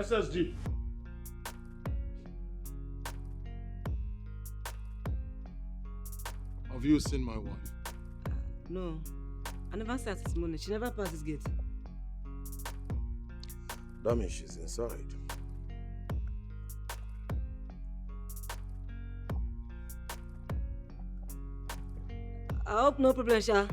SSG. Have you seen my wife? No. I never sat this morning. She never passed this gate. That means she's inside. I hope no problem, Sha.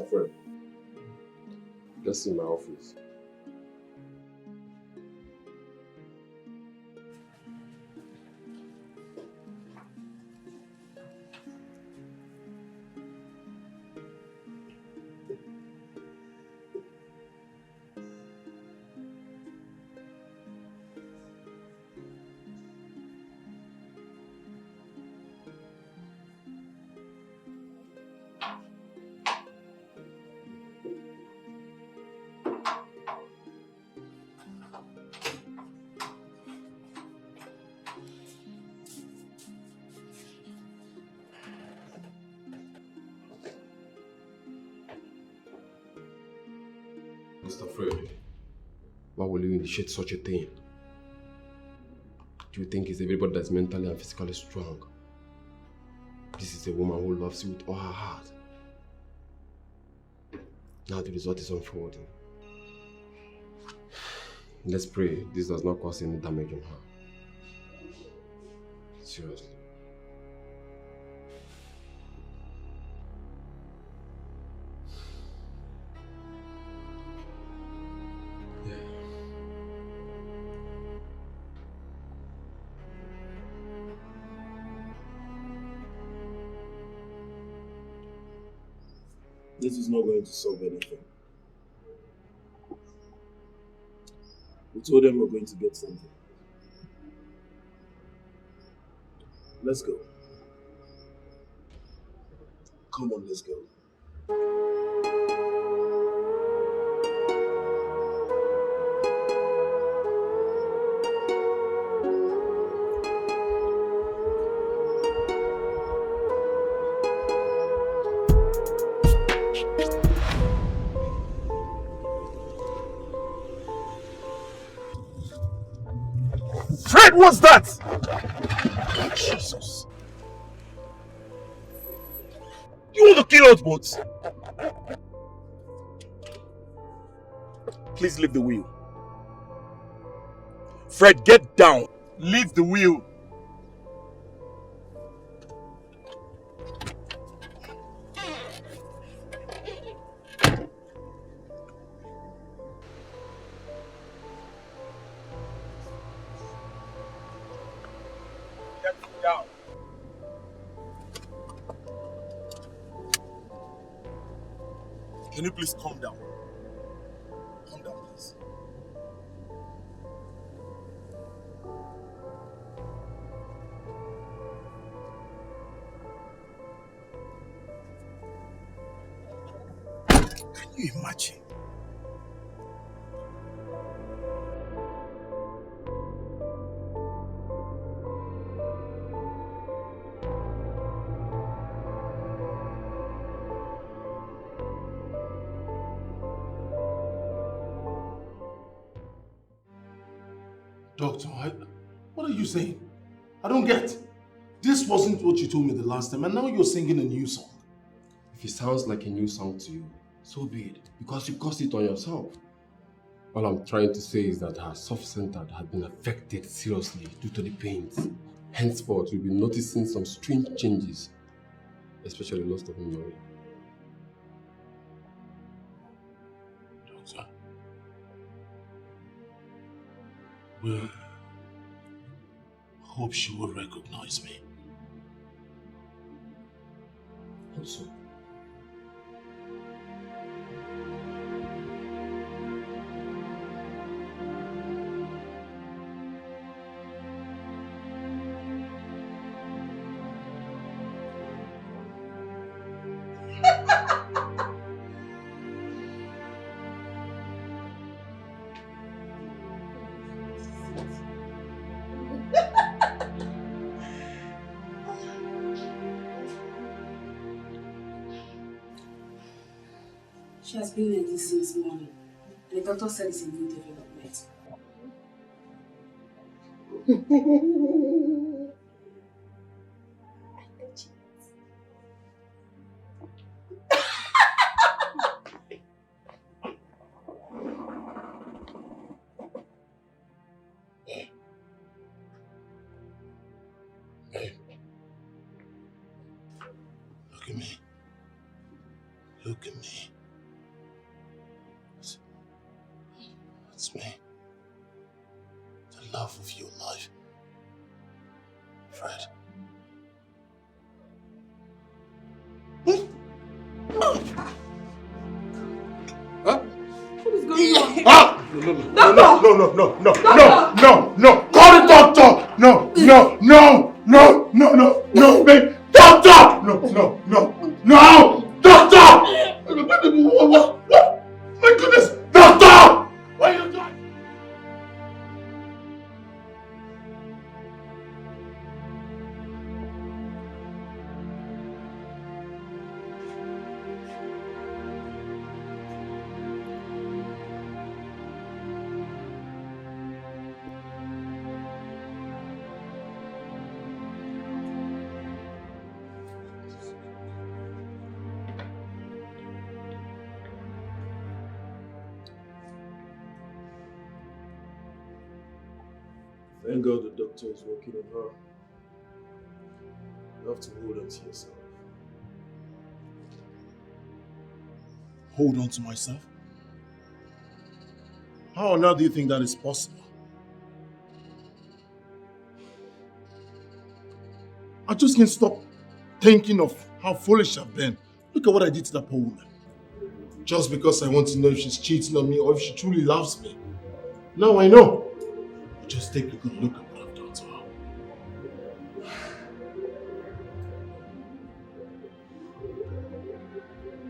Fred, just in my office. Mr. Fred, why will you initiate such a thing? Do you think it's everybody that's mentally and physically strong? This is a woman who loves you with all her heart. Now the result is unfolding. Let's pray this does not cause any damage on her. Seriously. This is not going to solve anything. We told them we're going to get something. Let's go. Come on, let's go. Fred, what's that? Jesus. You want to kill us both? Please leave the wheel. Fred, get down. Leave the wheel. Can you please calm down? Calm down, please. Can you imagine? Doctor, what are you saying? I don't get. This wasn't what you told me the last time, and now you're singing a new song. If it sounds like a new song to you, so be it, because you caused it on yourself. All I'm trying to say is that her soft center had been affected seriously due to the pains. Henceforth, you'll be noticing some strange changes, especially loss of memory. Doctor, well, hope she will recognize me. Also, She has been like this since morning. The doctor said it's a new development. Look at me. Look at me. It's me. The love of your life. Fred. huh? What is going on? Ah! No. Call the doctor! No, babe. Doctor! No! Doctor! What? My goodness! Doctor! Why are you doing? Thank God the doctor is working on her. You have to hold on to yourself. Hold on to myself? How on earth do you think that is possible? I just can't stop thinking of how foolish I've been. Look at what I did to that poor woman. Just because I want to know if she's cheating on me or if she truly loves me. Now I know. Just take a good look at what I've done to her.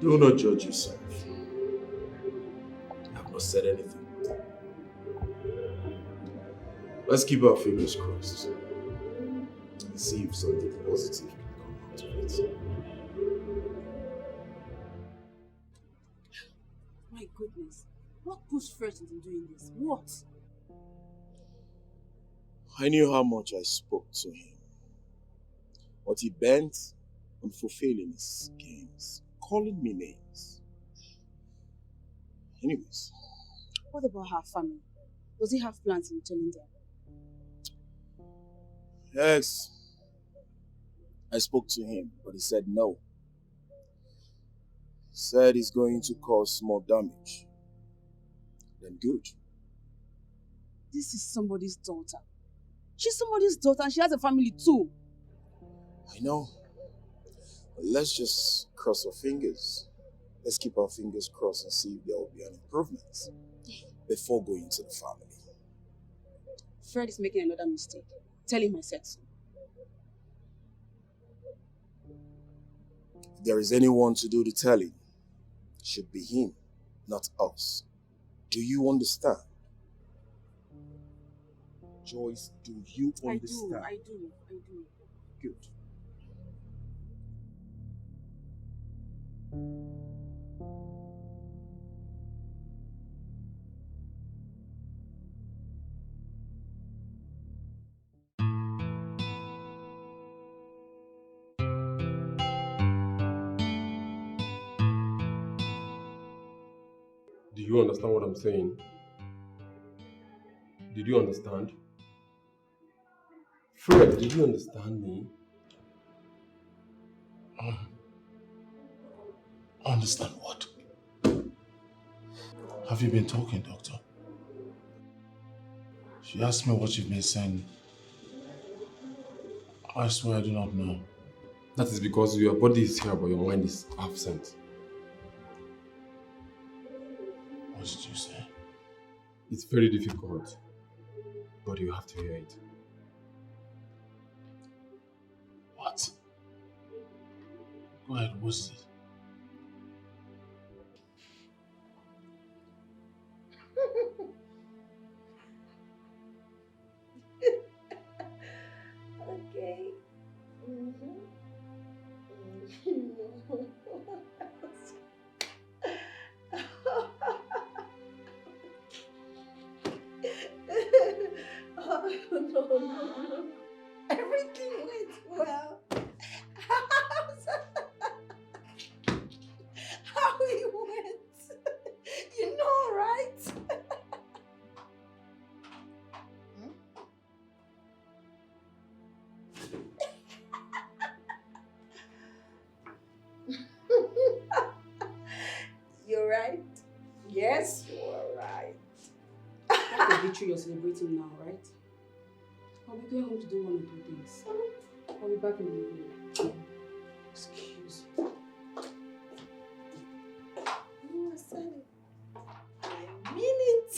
Do not judge yourself. I have not said anything. Let's keep our fingers crossed and see if something positive can come out of it. My goodness. What pushed Fred into doing this? What? I knew how much I spoke to him. But he bent on fulfilling his games, calling me names. Anyways. What about her family? Does he have plans in returning them? Yes. I spoke to him, but he said no. He said he's going to cause small damage. Then good. This is somebody's daughter. She's somebody's daughter and she has a family too. I know. But let's just cross our fingers. Let's keep our fingers crossed and see if there will be an improvement before going to the family. Fred is making another mistake. Tell him I said so. If there is anyone to do the telling, should be him, not us. Do you understand? Joyce, do you understand? I do. Good. Do you understand what I'm saying? Did you understand? Fred, did you understand me? Understand what? Have you been talking, doctor? She asked me what you've been saying. I swear I do not know. That is because your body is here, but your mind is absent. What did you say? It's very difficult, but you have to hear it. What? Go ahead, what's it? Okay. Oh, no. Everything went well. How it went. You know, right? You're right. Yes, you're right. That's the victory you're celebrating now, right? I'll be going home to do one or two things. I'll be back in a minute. Excuse me. I said it. I mean it.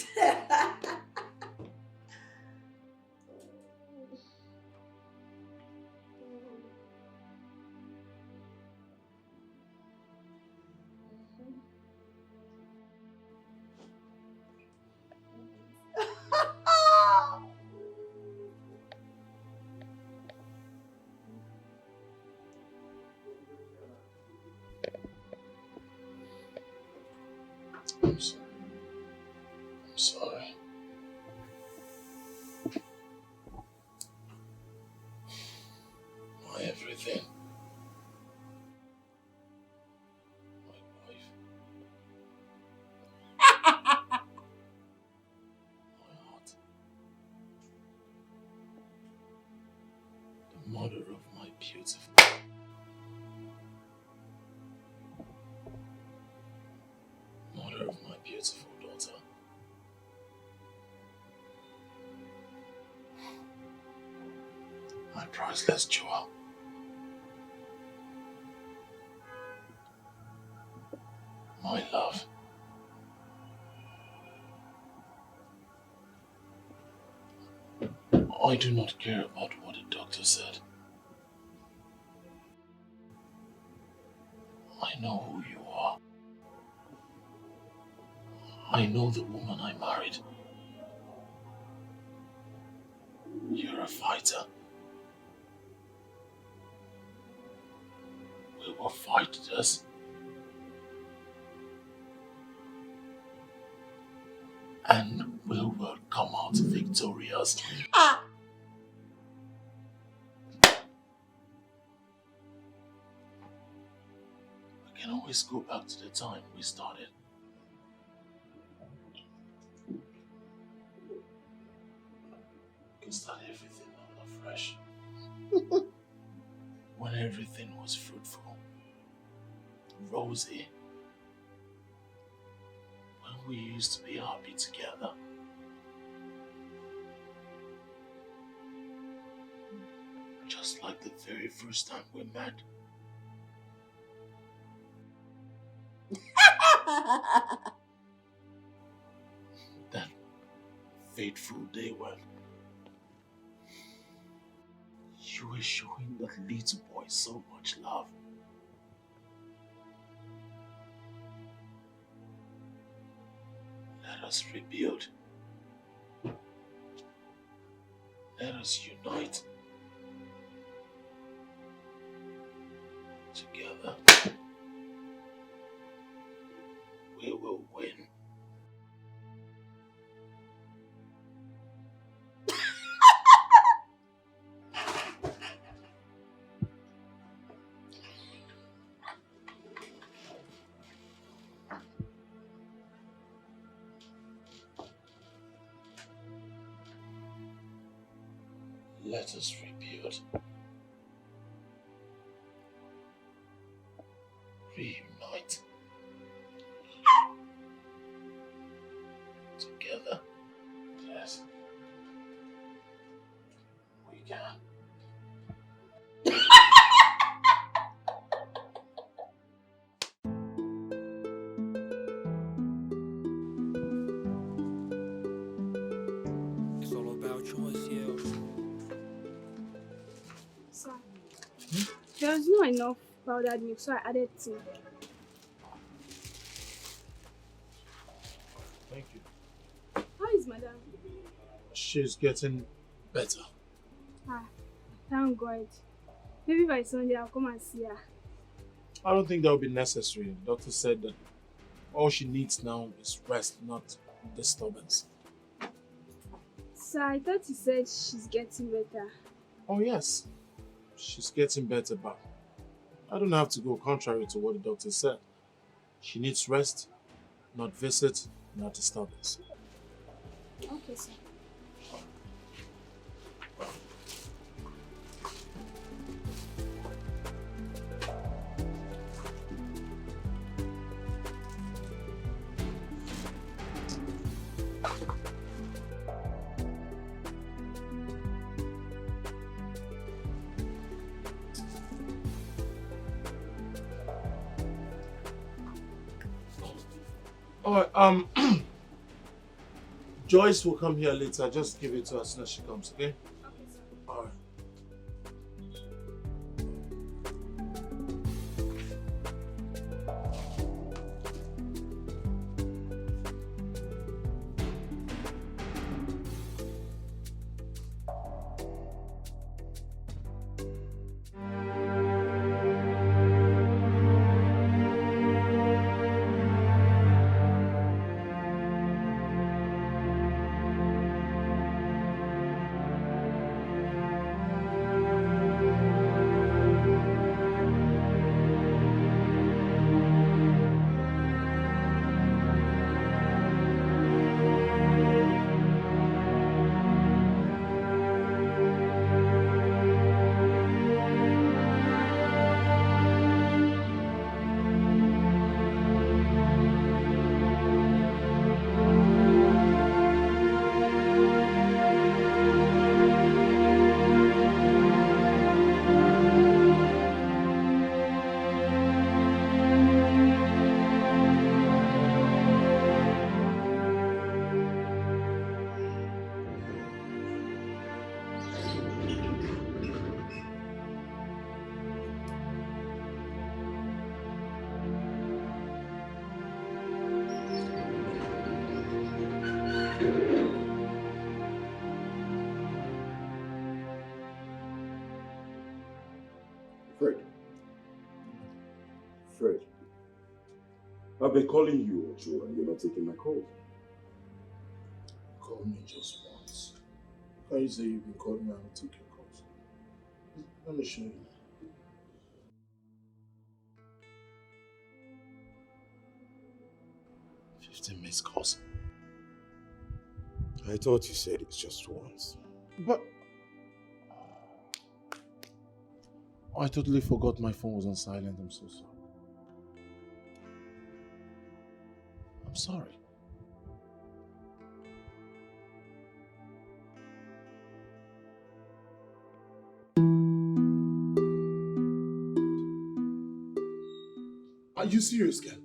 I'm sorry. I'm sorry. My everything. My wife. My heart. The mother of my beautiful. Mother of my beautiful daughter. My priceless jewel. My love. I do not care about what the doctor said. I know who you are. I know the woman I married. You're a fighter. We will fight this. And we will come out victorious. We can always go back to the time we started. We can start everything all afresh. When everything was fruitful, rosy. When we used to be happy together. Just like the very first time we met. That fateful day when you were showing that little boy so much love. Let us rebuild. Let us unite. Together, we will win. Let us rebuild. Reunite. Together. Yes. We can. It's all about choice, yeah. Sir, there was not enough powdered milk, so I added tea. Thank you. How is madam? She's getting better. Ah, thank God. Maybe by Sunday I'll come and see her. I don't think that will be necessary. The doctor said that all she needs now is rest, not disturbance. Sir, I thought you said she's getting better. Oh yes, she's getting better, but I don't have to go contrary to what the doctor said. She needs rest, not visit, not disturbance. Okay, sir. Alright, Joyce will come here later. Just give it to her as soon as she comes, okay? Okay, sir. Alright. Fred, I've been calling you, Ocho, and you're not taking my call. Call me just once. How you say you've been calling me and I take your calls? Let me show you. "15 missed calls." I thought you said it's just once. But I totally forgot my phone was on silent. I'm so sorry. I'm sorry. Are you serious, Ken?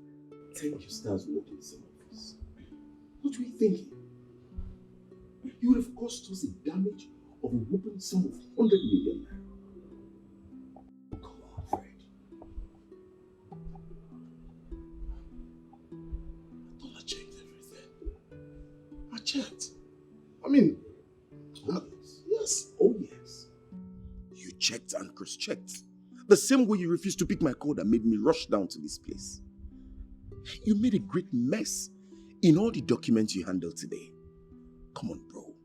10 you stars walked in some office. What were you thinking? You would have caused us a damage of a whooping sum of 100 million naira. Come on, Fred. Dollar changed everything. checked. I mean, Yes. Oh, yes. You checked and cross-checked. The same way you refused to pick my call that made me rush down to this place. You made a great mess in all the documents you handled today. Come on, bro.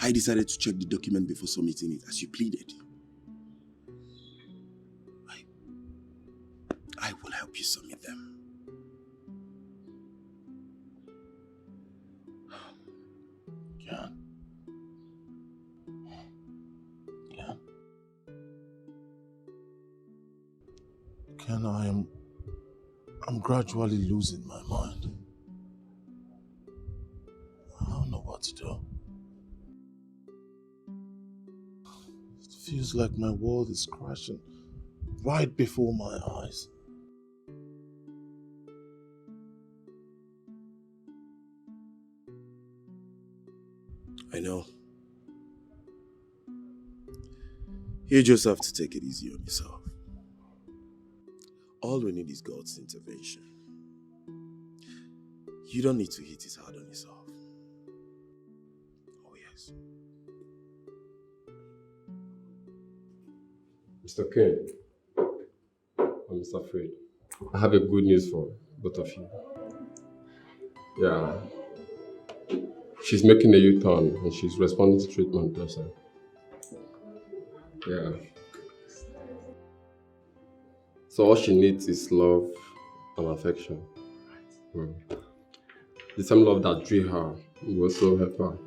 I decided to check the document before submitting it, as you pleaded. I will help you submit them. Ken, I'm gradually losing my mind. I don't know what to do. It feels like my world is crashing right before my eyes. I know. You just have to take it easy on yourself. All we need is God's intervention. You don't need to hit it hard on yourself. Oh, yes. Mr. Ken and Mr. Fred, I have a good news for both of you. Yeah. She's making a U-turn and she's responding to treatment herself. Yeah. So all she needs is love and affection. The same love that drew her will also help her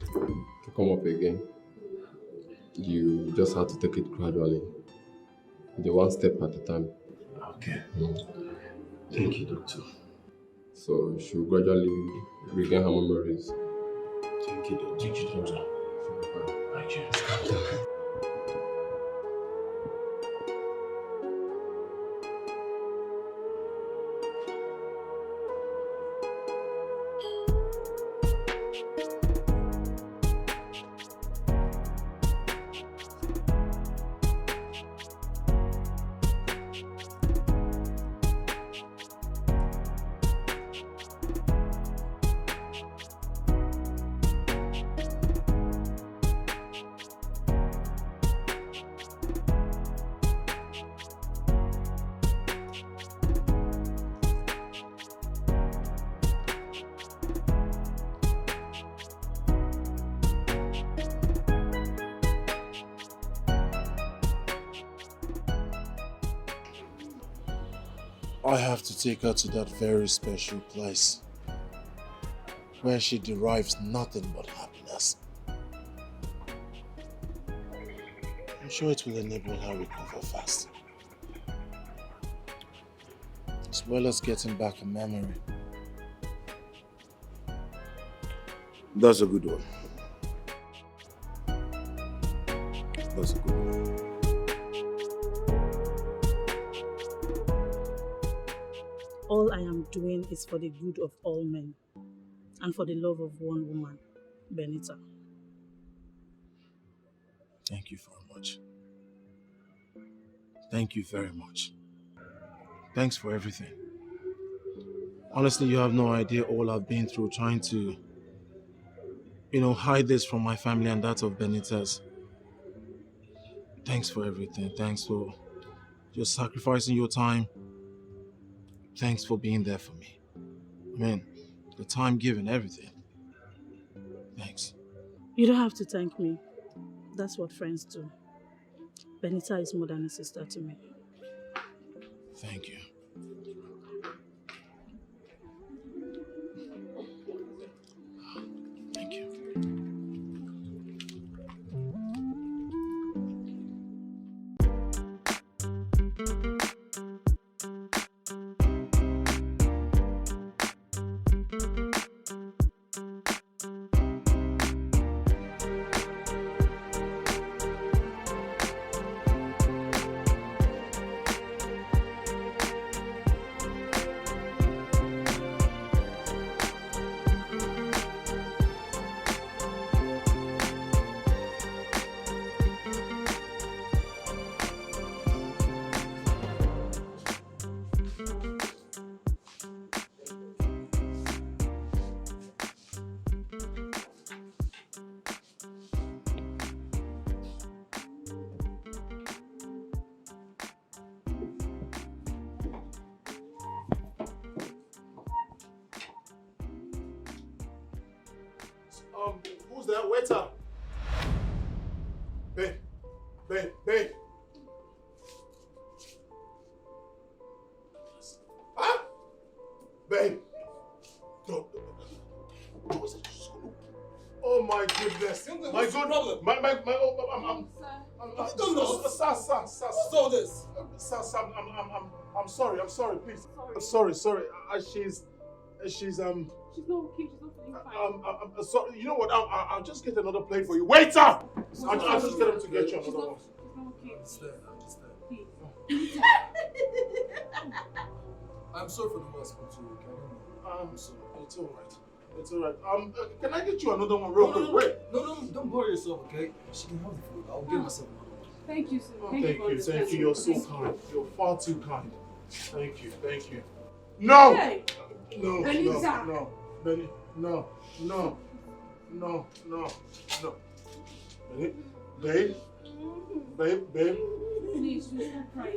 to come up again. You just have to take it gradually, the one step at a time. Okay. Thank you, doctor. So she will gradually regain her memories. Thank you, doctor. Thank you, doctor. Thank you. I have to take her to that very special place where she derives nothing but happiness. I'm sure it will enable her recover fast, as well as getting back a memory. That's a good one. That's a good one. All I am doing is for the good of all men and for the love of one woman, Benita. Thank you very much. Thank you very much. Thanks for everything. Honestly, you have no idea all I've been through trying to, hide this from my family and that of Benita's. Thanks for everything. Thanks for just sacrificing your time. Thanks for being there for me. The time given, everything. Thanks. You don't have to thank me. That's what friends do. Benita is more than a sister to me. Thank you. Thank you. Who's that? Waiter. Babe. Huh? Babe. Oh my goodness. My good problem. Sir. What's all this? Sir, I'm sorry, please. Sorry. She's not okay. She's not feeling fine. sorry. You know what? I'll just get another plate for you. Waiter! I'll just get him to get you another one. She's not okay. Understand. Please. I'm sorry for the way I spoke to you. I'm sorry. It's alright. Can I get you another one real quick? Wait. No, don't bother yourself, okay? She can have the food. I'll get myself another one. Thank you, sir. Thank you. You're so kind. You're far too kind. Thank you. No! Hey. No. Benita. Benny, no. Babe. Please, do not cry.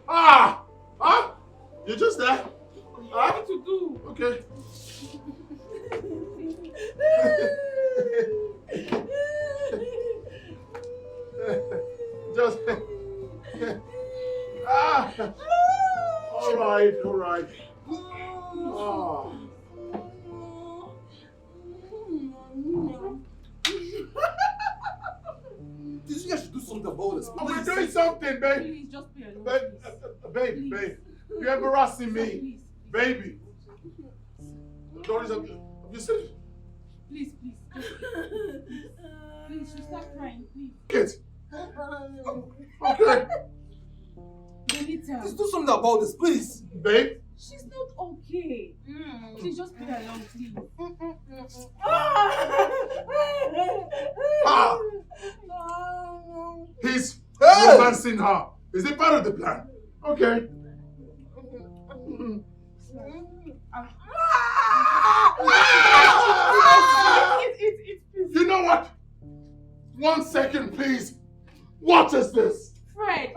Huh? You're just there? What to do? Okay. Just all right. This guy should do something about this. We're doing something, babe. Please, just be alone. Babe. You're embarrassing me. Please. Baby. Doris, have you seen it? Please. Please, you stop crying, please. Kid. Okay. Benita. Please do something about this, please. Babe. She's not okay. Please just be alone, please. He's romancing her. Is it part of the plan? Okay. You know what? 1 second, please. What is this? Fred.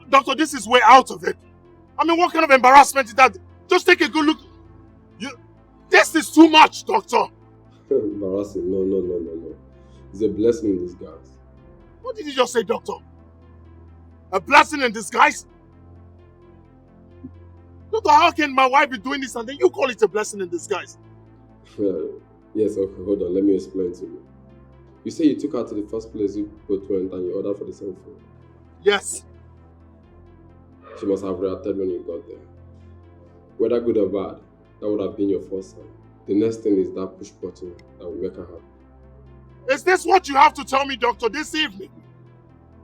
Doctor, this is way out of it. I mean, what kind of embarrassment is that? Just take a good look. This is too much, doctor. Embarrassing. No. It's a blessing in disguise. What did you just say, doctor? A blessing in disguise? Doctor, how can my wife be doing this and then you call it a blessing in disguise? Yes, okay, hold on. Let me explain to you. You say you took her to the first place you both went and you ordered for the same food. Yes. She must have reacted when you got there. Whether good or bad, that would have been your first sign. The next thing is that push button that will make her happy. Is this what you have to tell me, doctor, this evening?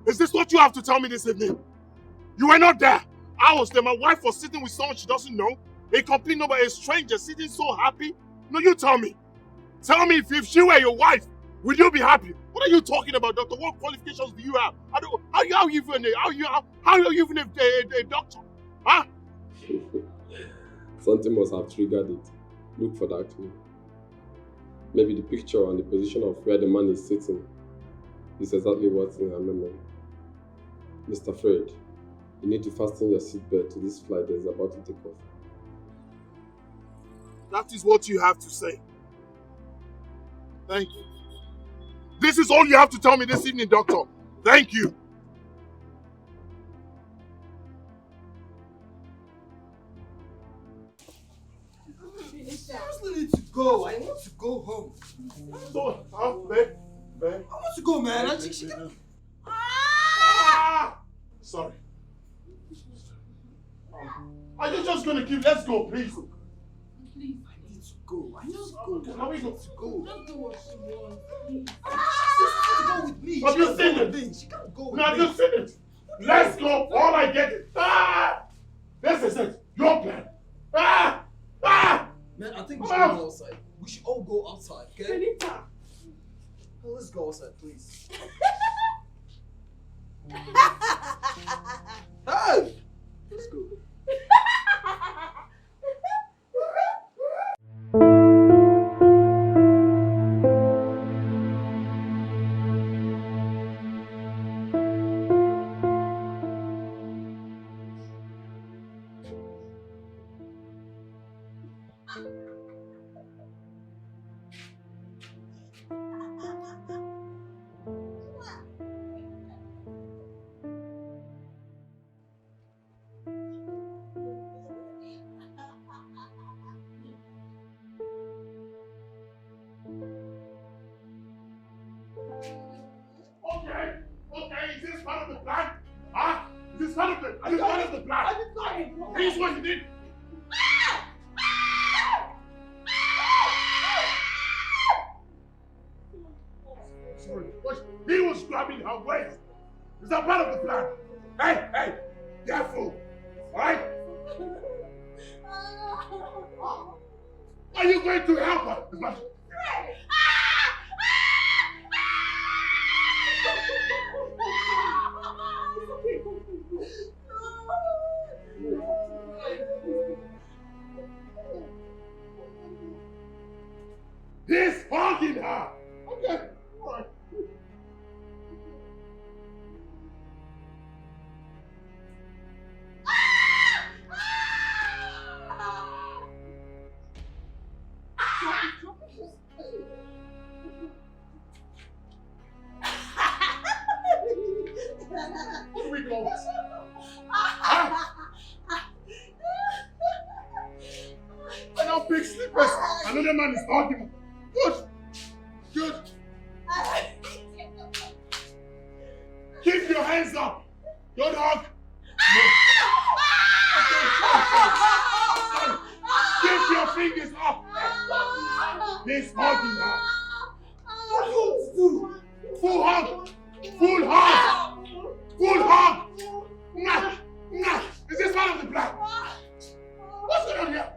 Is this what you have to tell me this evening? You were not there. I was there. My wife was sitting with someone she doesn't know. A complete number, a stranger sitting so happy. No, you tell me. Tell me if she were your wife, would you be happy? What are you talking about, doctor? What qualifications do you have? How are you even a doctor? Huh? Something must have triggered it. Look for that clue. Maybe the picture and the position of where the man is sitting is exactly what's in her memory. Mr. Fred, you need to fasten your seatbelt to this flight that is about to take off. That is what you have to say. Thank you. This is all you have to tell me this evening, doctor. Thank you. I seriously need to go. I want to go home. So, babe. I want to go, man. She can... Sorry. Are you just gonna keep? Let's go, please. Please. I need to go. I need to go. Can we go? Just do what she wants, please. She can't go with me. Have you seen it? She can't go with Now, me. have you seen it? Let's go. All I get is this is it. Your plan. Man, I think we should go outside. We should all go outside, okay? Benita. Well, let's go outside, please. Hey! Let's go. Are you part of the plan? Here's what you did. Sorry, but he was grabbing her waist. Is that part of the plan? Hey, careful. Alright? Are you going to help her? He's hugging her. Okay, alright. What do we go? I now big slippers. Another man is hugging. Good. Keep your hands up. Don't hug. Keep your fingers up. He's hugging her. What do you do? Full hug. Full hug. Full hug. Nah. Is this part of the plan? What's going on here?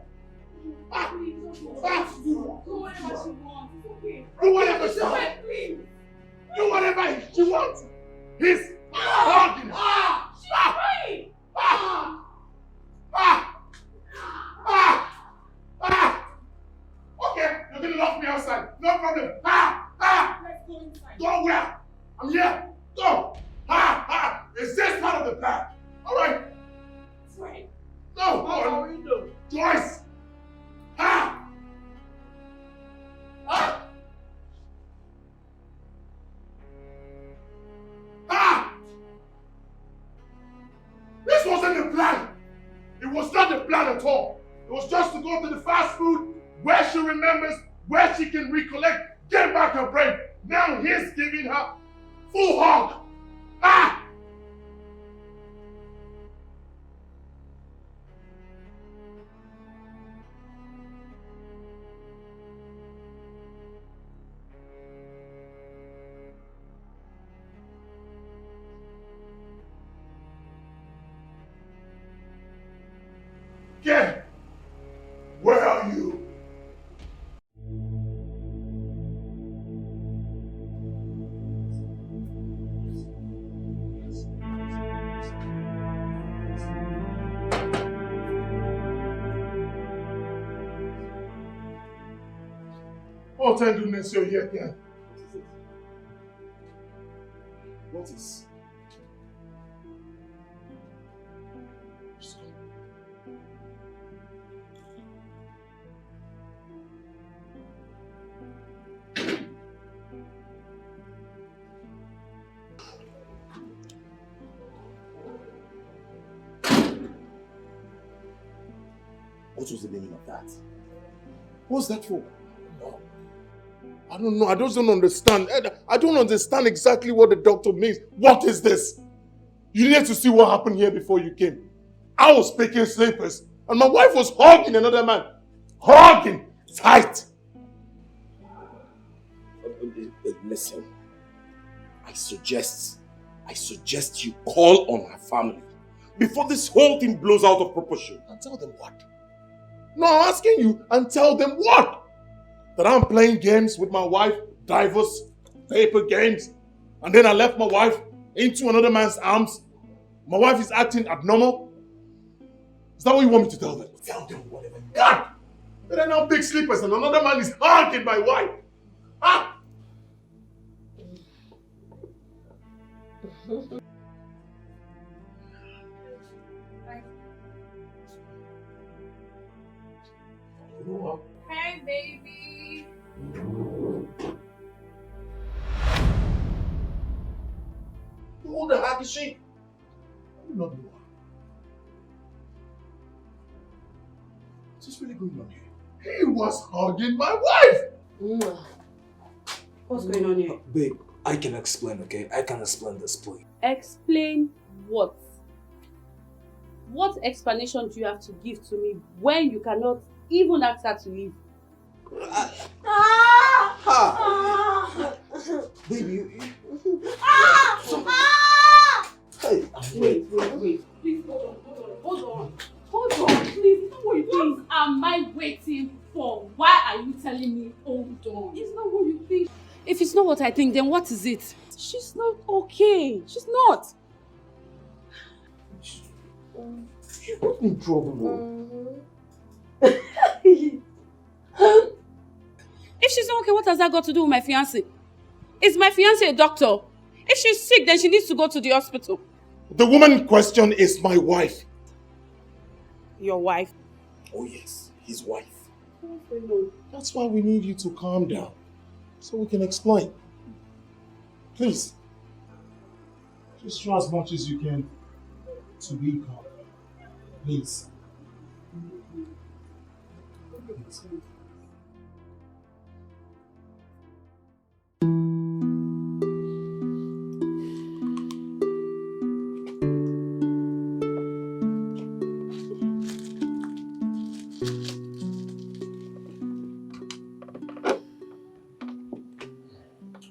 Do whatever she wants. Please. Do whatever she wants. He's hugging her. She's free. Okay, you're gonna lock me outside. No problem. Let's go inside. Go where? I'm here. Go. Is this part of the plan? Alright. That's right. No. Go. Joyce. This wasn't the plan. It was not the plan at all. It was just to go to the fast food where she remembers, where she can recollect, get back her brain. Now he's giving her full hug. Again, where are you? Oh, thank goodness you're here again. What is? What was the meaning of that? What's that for? I don't know. I just don't understand. I don't understand exactly what the doctor means. What is this? You needed to see what happened here before you came. I was picking slippers and my wife was hugging another man. Hugging tight. Listen, I suggest you call on her family before this whole thing blows out of proportion. And tell them what? No, I'm asking you, and tell them what? That I'm playing games with my wife, diverse paper games, and then I left my wife into another man's arms. My wife is acting abnormal. Is that what you want me to tell them? Tell them whatever. God! But then now big sleepers and another man is hugging my wife. Hi, baby. Who the heck is she? I do not know her. What's really going on here? He was hugging my wife! What's going on here? Babe, I can explain, okay? I can explain this, please. Explain what? What explanation do you have to give to me when you cannot even ask her to leave? Baby, Wait. Please hold on. Please, what am I waiting for? Why are you telling me hold on? It's not what you think. If it's not what I think, then what is it? She's not okay. She's not. she put me in trouble. If she's not okay, what has that got to do with my fiancé? Is my fiancé a doctor? If she's sick, then she needs to go to the hospital. The woman in question is my wife. Your wife? Oh yes, his wife. That's why we need you to calm down, so we can explain. Please, just try as much as you can to be calm. Please.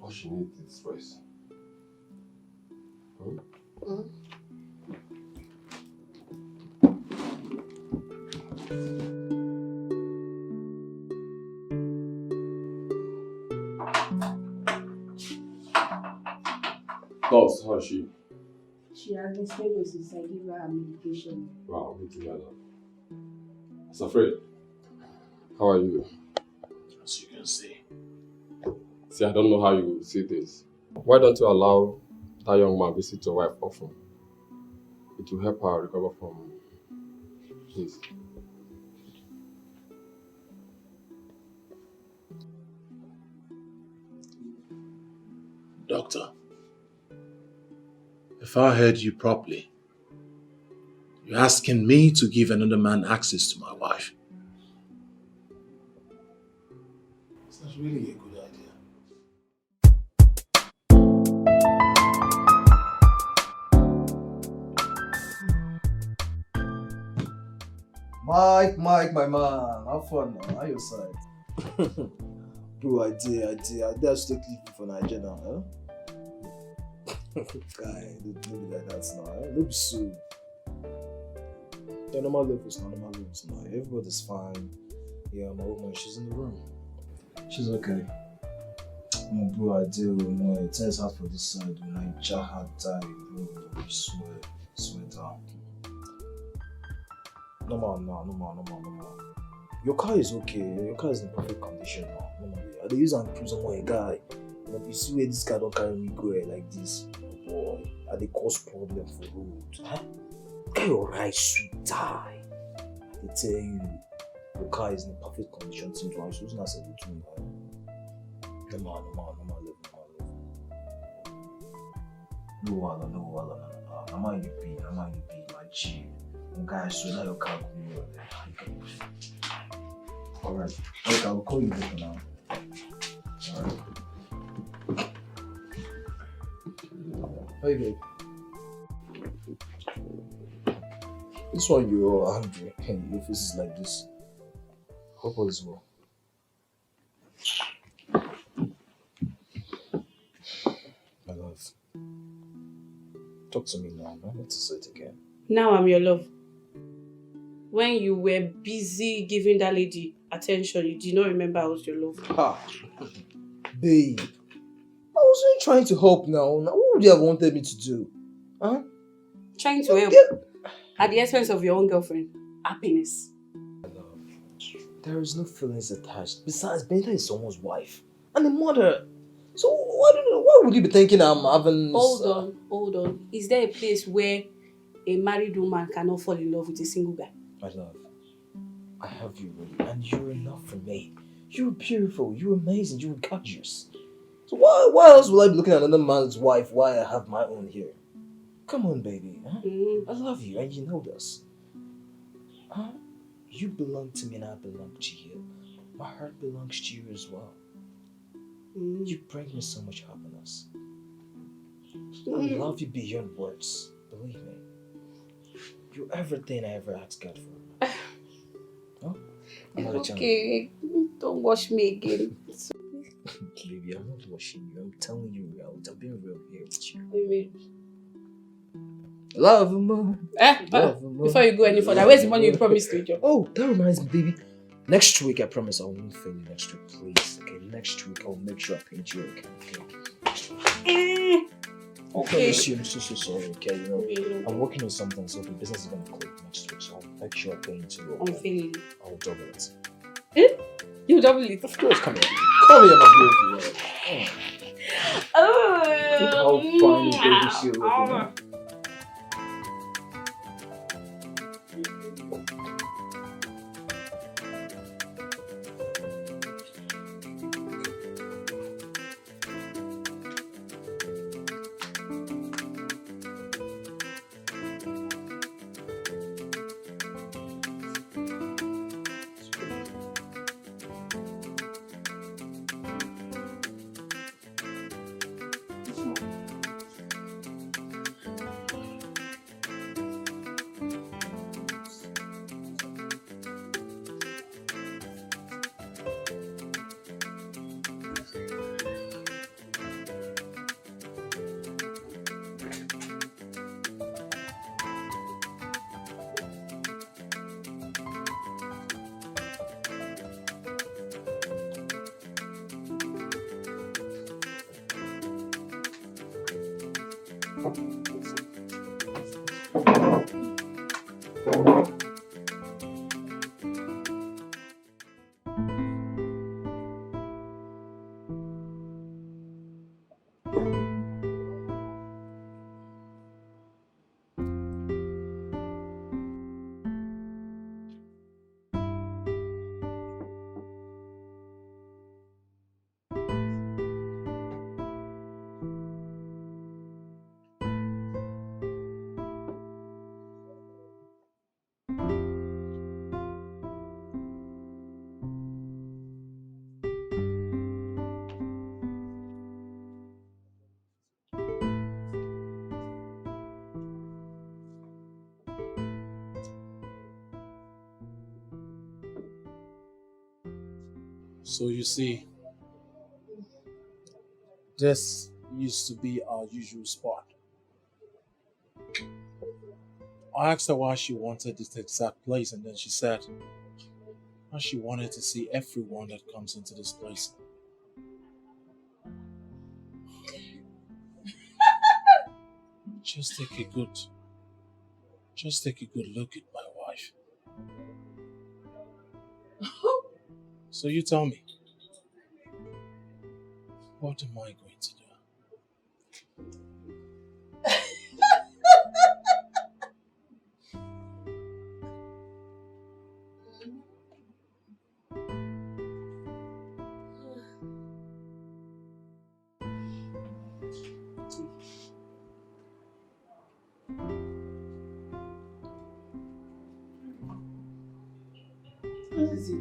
All she needs is rest. Dogs, how is she? She has been stable since I gave her medication. Wow, me together. I was afraid. How are you? As you can see. See, I don't know how you see this. Why don't you allow that young man visit your wife often? It will help her recover from this. Doctor, if I heard you properly, you're asking me to give another man access to my wife. It's not really a good idea. Mike, my man, have fun now. How your side? Bro, I did. I dare to take leave for Nigeria now, huh? Guy, don't be like that now. Don't be so. Yeah, normal levels now. Everybody's fine. Yeah, my woman, she's in the room. She's okay. No, bro, I do. No, it turns out for this side when I jahat die, bro. I swear down. No. Your car is okay. Your car is in perfect condition now. No, they use and cruise on my guy. You see where this car don't carry me go like this. Boy, I they cause problem for road. Huh? Get your right sweet die. I tell you, your car is in perfect condition. Since I was using as a routine. No. No wala. I'm on you be, my G. Guys, so now your car go there. Alright. Okay, I'll call you later now. Alright. Hey babe. This one you're angry. Hey, your face is like this. Hope all is well. My love. Talk to me now. I want to say it again. Now I'm your love. When you were busy giving that lady attention, you did not remember I was your love. Ha! Babe, I wasn't trying to help now. What would you have wanted me to do? Huh? Trying to help at the expense of your own girlfriend. Happiness. There is no feelings attached. Besides, Benta is someone's wife and a mother. So why would you be thinking I'm having... Hold on. Is there a place where a married woman cannot fall in love with a single guy? My love, I have you ready, and you're enough for me. You're beautiful, you're amazing, you're gorgeous. So why else will I be looking at another man's wife while I have my own here? Come on, baby. Huh? I love you, and you know this. Huh? You belong to me, and I belong to you. My heart belongs to you as well. You bring me so much happiness. I love you beyond words. Believe me. You're everything I ever asked God for. Huh? It's okay. Don't wash me again. Baby, I'm not washing you. I'm telling you real. I'm being real here with you. Baby. Love more. Love more. Before you go any further, where's the money you promised me, Joe? Oh, that reminds me, baby. Next week, I promise I won't fail you next week, please. Okay, next week I'll make sure I paint you. Okay. Okay. I'm so sorry. Okay, you know, I'm working on something, so the business is gonna click next week. So I'll make sure I paint you. I'm feeling it. I'll double it. You double it? Of course, come here. Come here, my beautiful. Look how fine and gorgeous you're looking. So you see, this used to be our usual spot. I asked her why she wanted this exact place, and then she said how she wanted to see everyone that comes into this place. Just take a good look at my wife. So you tell me, what am I going to do? What is it?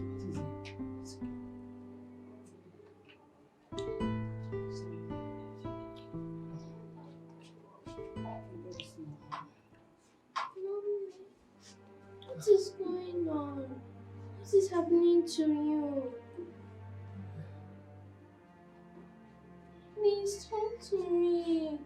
What is going on? What is happening to you? Please talk to me.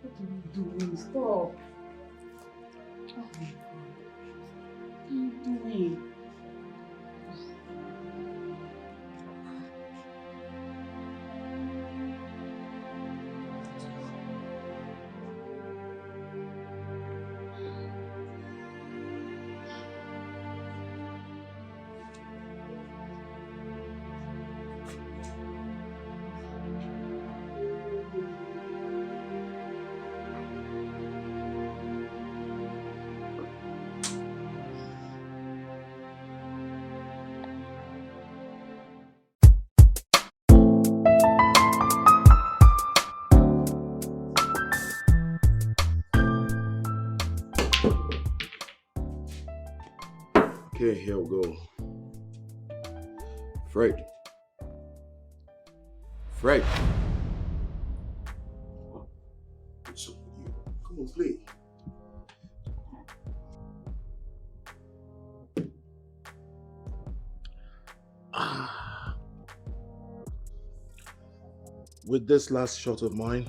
What are you doing? Stop. What are you doing? Okay, here we go. Fred. Fred. What's up with you? Come on, play. With this last shot of mine,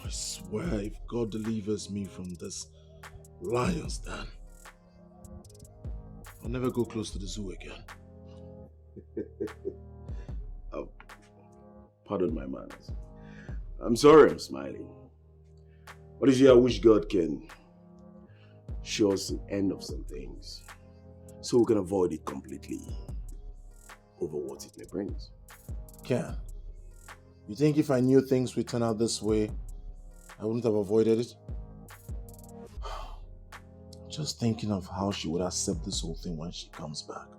I swear if God delivers me from this lion's den, I'll never go close to the zoo again. Pardon my manners. I'm sorry I'm smiling. But you see, I wish God can show us an end of some things so we can avoid it completely over what it may bring us. Ken, you think if I knew things would turn out this way, I wouldn't have avoided it? Just thinking of how she would accept this whole thing when she comes back.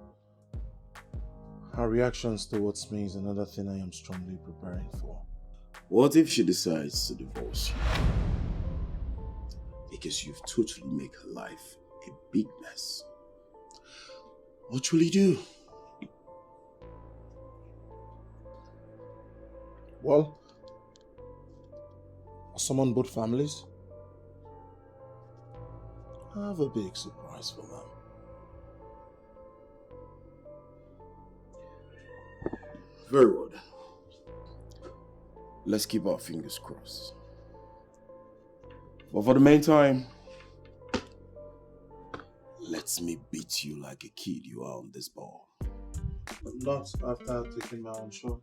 Her reactions towards me is another thing I am strongly preparing for. What if she decides to divorce you? Because you've totally made her life a big mess. What will you do? Well, I'll summon both families. I have a big surprise for them. Very well then. Let's keep our fingers crossed. But for the meantime, let me beat you like a kid you are on this ball. Not after taking my own shot.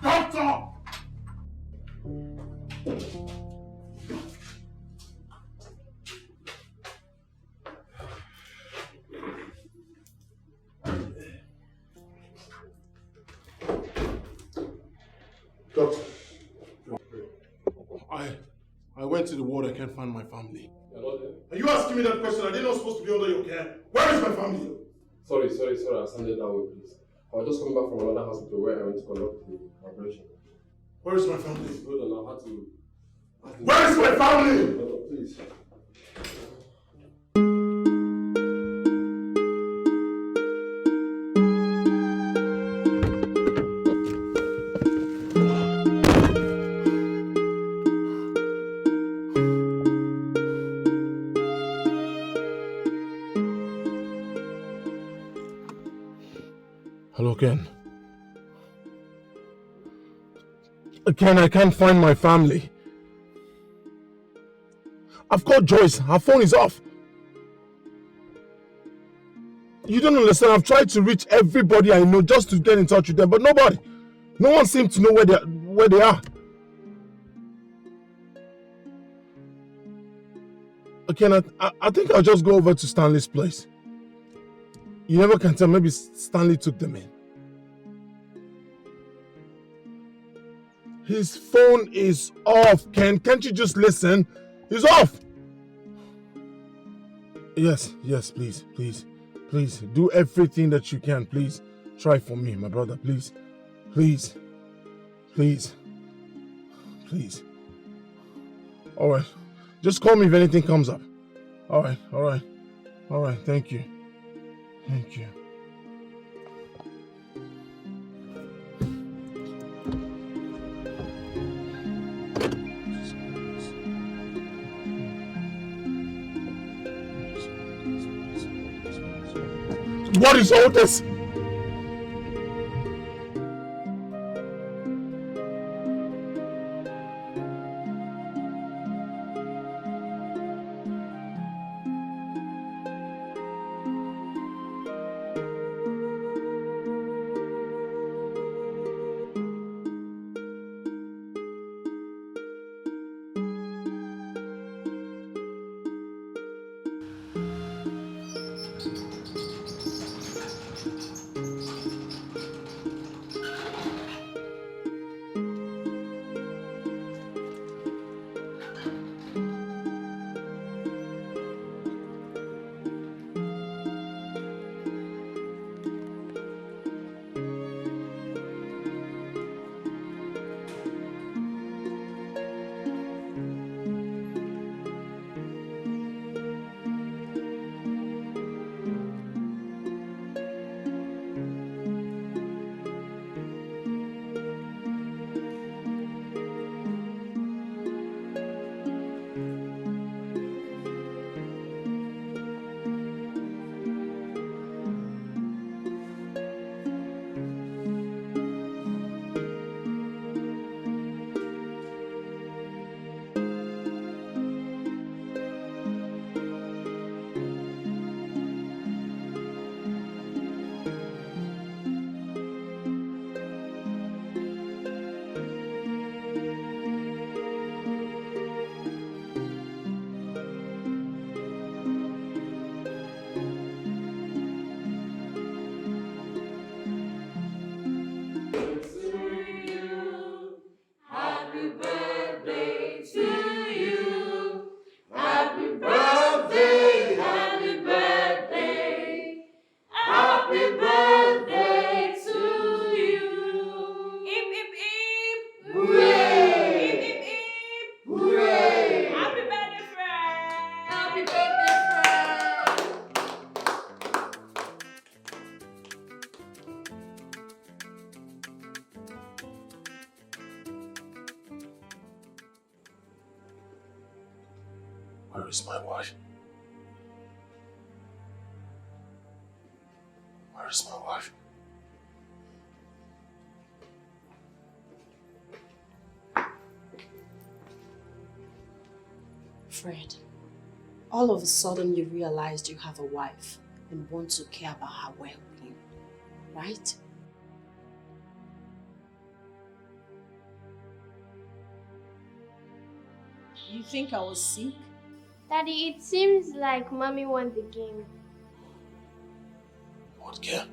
Doctor! Doctor, I went to the ward. I can't find my family. Are you asking me that question? Are they not supposed to be under your care? Where is my family? Sorry, I'll send it that way, please. I was just coming back from another hospital where I went to conduct the operation. Where is my family? Hold on, I had to... Where is my family? Hold on, please. Hello, Ken. Ken, I can't find my family. I've called Joyce. Her phone is off. You don't understand. I've tried to reach everybody I know just to get in touch with them, but nobody. No one seems to know where they are. Ken, I think I'll just go over to Stanley's place. You never can tell. Maybe Stanley took them in. His phone is off, Ken. Can't you just listen? He's off. Yes, please. Please, do everything that you can. Please, try for me, my brother. Please. All right. Just call me if anything comes up. All right. Thank you. What is all this? Where is my wife? Where is my wife? Fred, all of a sudden you realized you have a wife and want to care about her well-being, right? You think I was sick? Daddy, it seems like Mommy won the game. What game?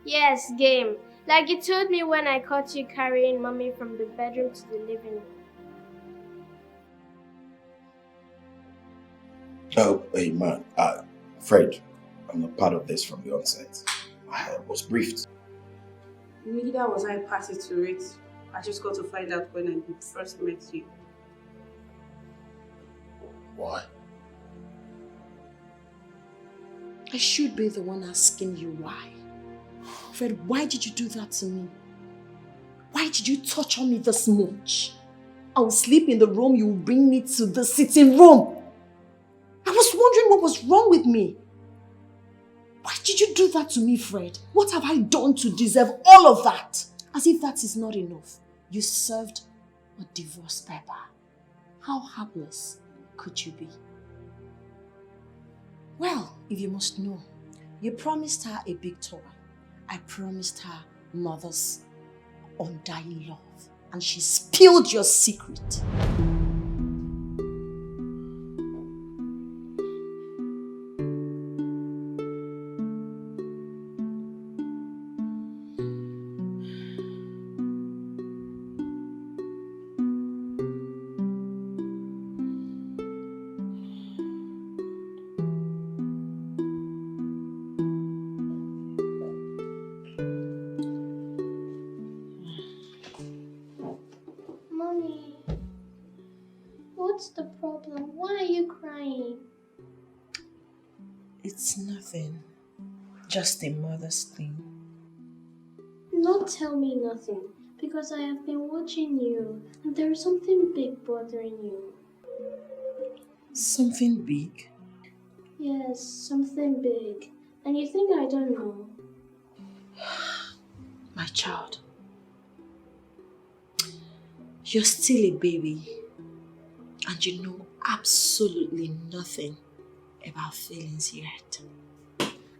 Yes, game. Like you told me when I caught you carrying Mommy from the bedroom to the living room. Oh, hey man, Fred, I'm not part of this from the onset. I was briefed. Neither was I party to it. I just got to find out when I first met you. Why? I should be the one asking you why. Fred, why did you do that to me? Why did you torture me this much? I will sleep in the room, you will bring me to the sitting room. I was wondering what was wrong with me. Why did you do that to me, Fred? What have I done to deserve all of that? As if that is not enough. You served a divorce paper. How heartless could you be? Well, if you must know, you promised her a big toy. I promised her mother's undying love. And she spilled your secret. Mommy, what's the problem? Why are you crying? It's nothing. Just a mother's thing. Not tell me nothing, because I have been watching you, and there is something big bothering you. Something big? Yes, something big. And you think I don't know? My child, you're still a baby and you know absolutely nothing about feelings yet.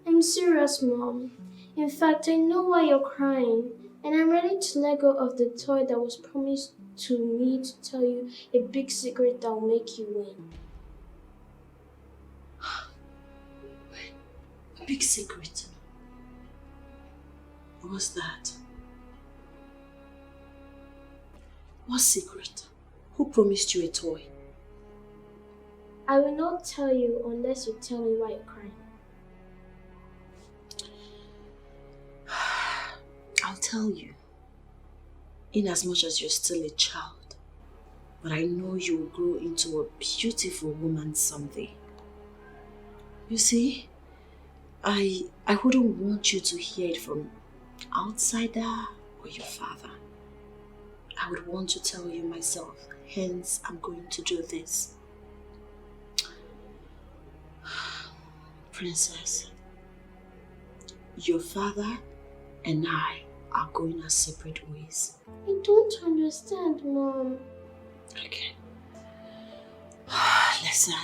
I'm serious, Mom. In fact, I know why you're crying, and I'm ready to let go of the toy that was promised to me to tell you a big secret that will make you win. A big secret? What's that? What secret? Who promised you a toy? I will not tell you unless you tell me why you're crying. I'll tell you, in as much as you're still a child, but I know you'll grow into a beautiful woman someday. You see, I wouldn't want you to hear it from outsider or your father. I would want to tell you myself, hence I'm going to do this. Princess, your father and I are going our separate ways. I don't understand, Mom. Okay. Listen.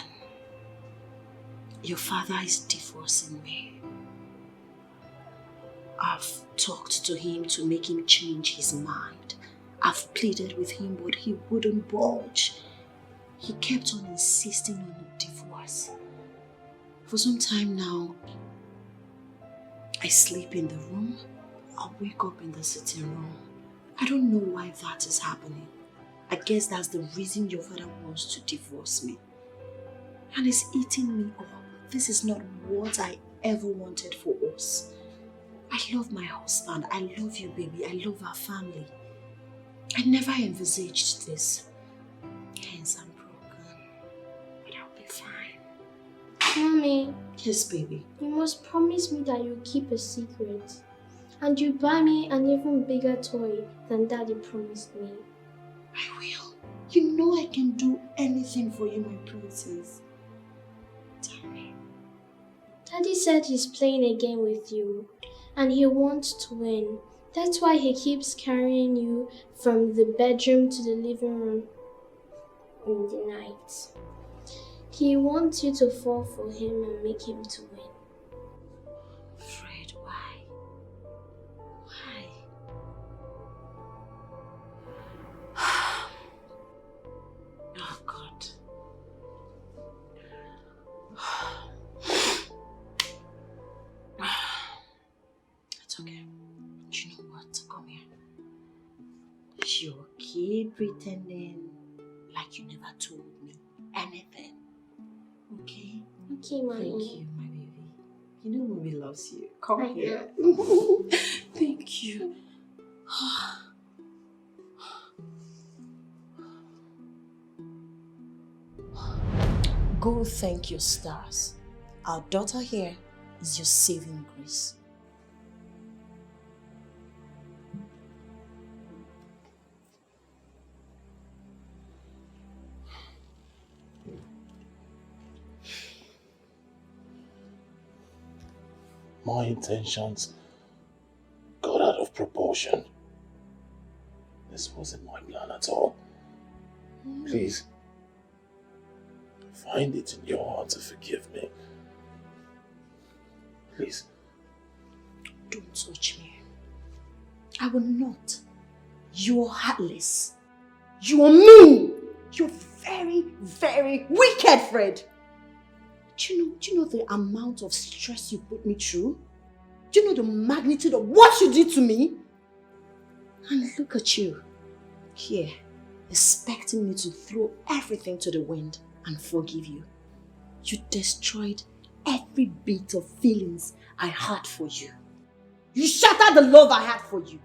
Your father is divorcing me. I've talked to him to make him change his mind. I've pleaded with him, but he wouldn't budge. He kept on insisting on a divorce. For some time now, I sleep in the room. I'll wake up in the sitting room. I don't know why that is happening. I guess that's the reason your father wants to divorce me. And it's eating me up. This is not what I ever wanted for us. I love my husband. I love you, baby. I love our family. I never envisaged this. Hence, I'm broken. But I'll be fine. Mommy. Yes, baby. You must promise me that you'll keep a secret. And you buy me an even bigger toy than Daddy promised me. I will. You know I can do anything for you, my princess. Tell me. Daddy said he's playing a game with you and he wants to win. That's why he keeps carrying you from the bedroom to the living room in the night. He wants you to fall for him and make him to win. Fred, why? Why? Oh, God. It's okay. You know what? Come here. You keep pretending like you never told me anything. Okay? Okay, Mommy. Thank you, my baby. You know Mommy loves you. Come here. Thank you. Go thank your stars. Our daughter here is your saving grace. My intentions got out of proportion. This wasn't my plan at all. Please, find it in your heart to forgive me. Please. Don't touch me. I will not. You are heartless. You are mean. You're very, very wicked, Fred. Do you know the amount of stress you put me through? Do you know the magnitude of what you did to me? And look at you, here, expecting me to throw everything to the wind and forgive you. You destroyed every bit of feelings I had for you. You shattered the love I had for you.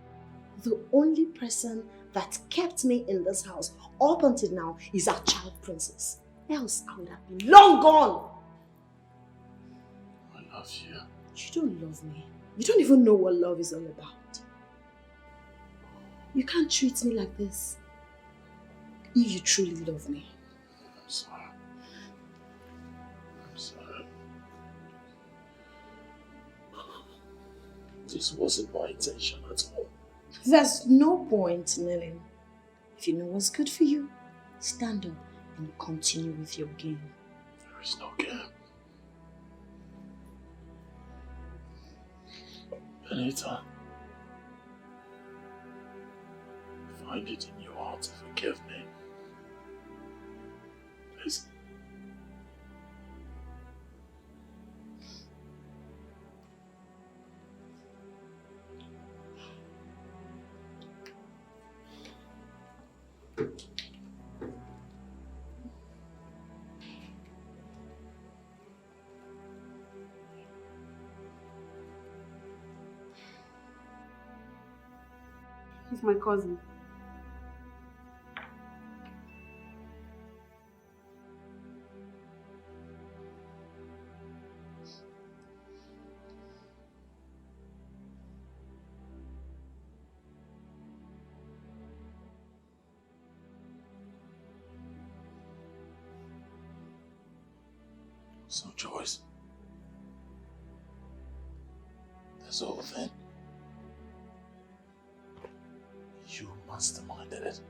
The only person that kept me in this house up until now is our child princess. Else I would have been long gone. I love you. You don't love me. You don't even know what love is all about. You can't treat me like this if you truly love me. I'm sorry. I'm sorry. This wasn't my intention at all. There's no point, Nelly. If you know what's good for you, stand up and continue with your game. There is no game. Benita, find it in your heart to forgive me. Please. He's my cousin. So, Joyce, that's all then. You masterminded it.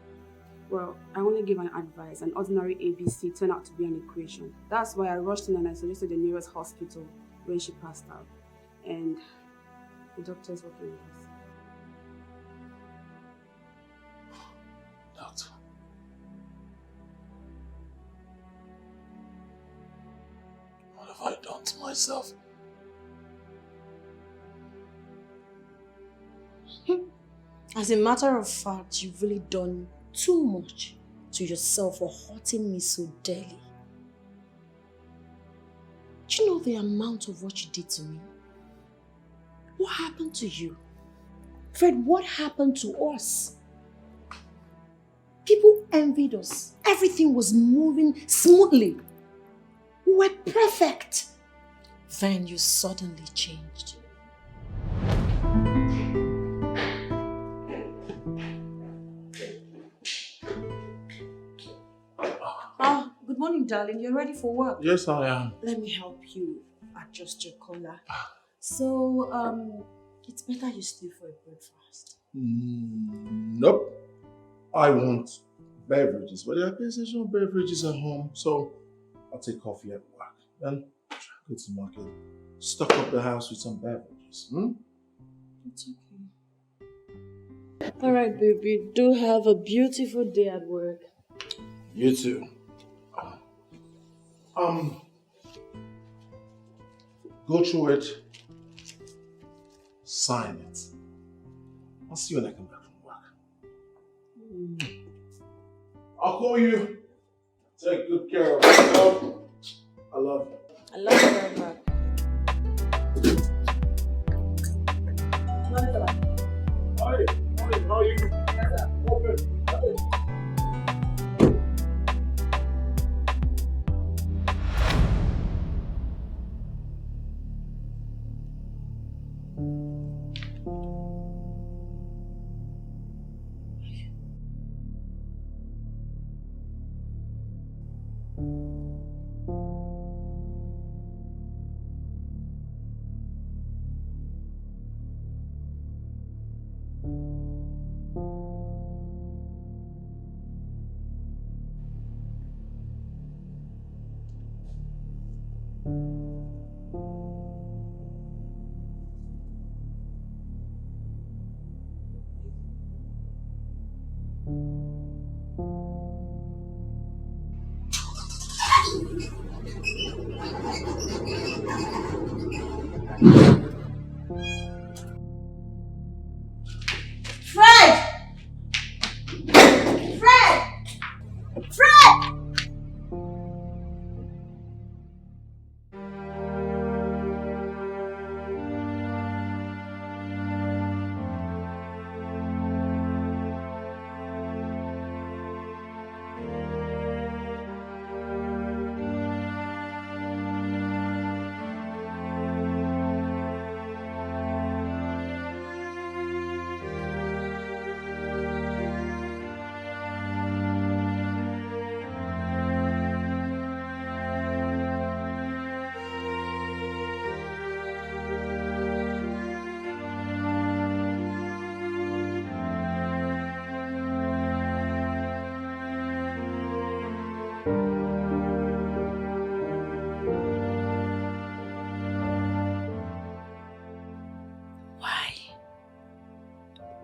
Well, I only gave an advice. An ordinary ABC turned out to be an equation. That's why I rushed in and I suggested the nearest hospital when she passed out. And the doctor's working with us. Doctor. What have I done to myself? As a matter of fact, you've really done too much to yourself for hurting me so dearly. Do you know the amount of what you did to me? What happened to you? Fred, what happened to us? People envied us. Everything was moving smoothly. We were perfect. Then you suddenly changed. Good morning, darling. You're ready for work? Yes, I am. Let me help you adjust your collar. So, it's better you stay for a breakfast. Nope. I want beverages, but there are essential beverages at home, so I'll take coffee at work. Then go to the market, stock up the house with some beverages. It's okay. Alright, baby. Do have a beautiful day at work. You too. Go through it. Sign it. I'll see you when I come back from work. I'll call you. Take good care of yourself. I love you. I love you very much. Hi, how are you? Open.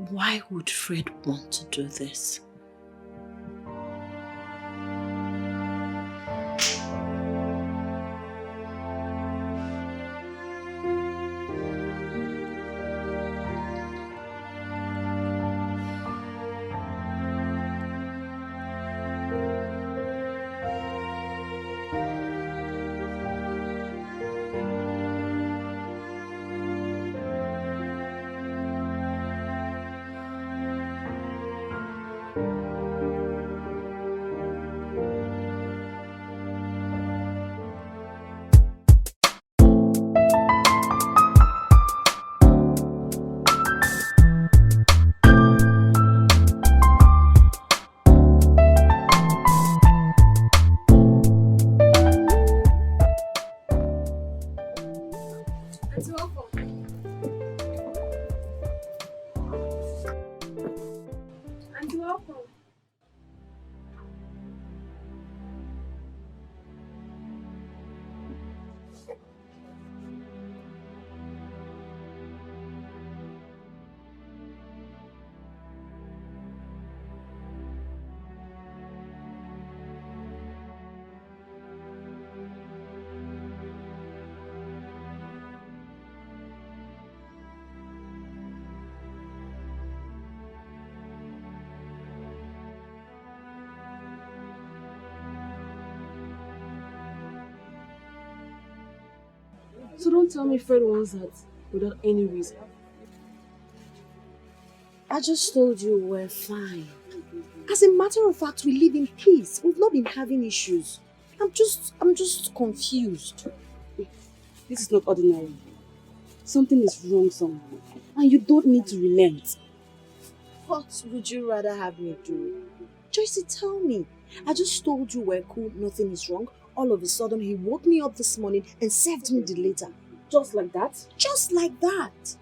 Why would Fred want to do this? So don't tell me Fred wants that without any reason. I just told you we're fine. As a matter of fact, we live in peace. We've not been having issues. I'm just confused. This is not ordinary. Something is wrong somewhere. And you don't need to relent. What would you rather have me do? Joyce, tell me. I just told you we're cool, nothing is wrong. All of a sudden, he woke me up this morning and served me the letter. Just like that? Just like that.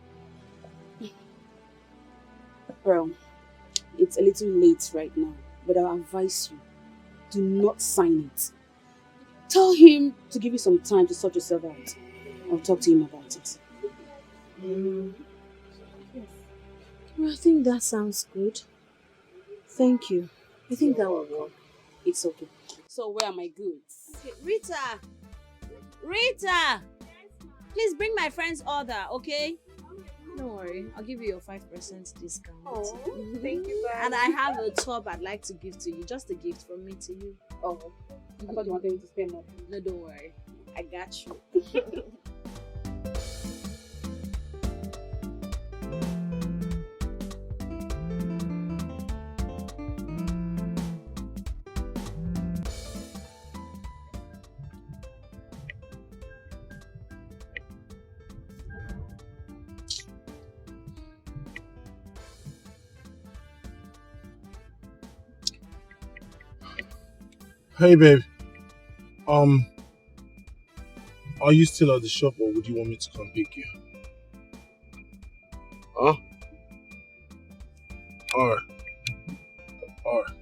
Well, it's a little late right now, but I'll advise you, do not sign it. Tell him to give you some time to sort yourself out. I'll talk to him about it. Well, I think that sounds good. Thank you. I think that will work. It's okay. So where are my goods? Okay, Rita! Rita! Please bring my friend's order, okay? Don't worry, I'll give you your 5% discount. Oh, thank you very And I have a top I'd like to give to you. Just a gift from me to you. Oh, I thought you wanted me to spend money. No, don't worry. I got you. Hey, babe. Are you still at the shop, or would you want me to come pick you? Huh? Alright. Alright.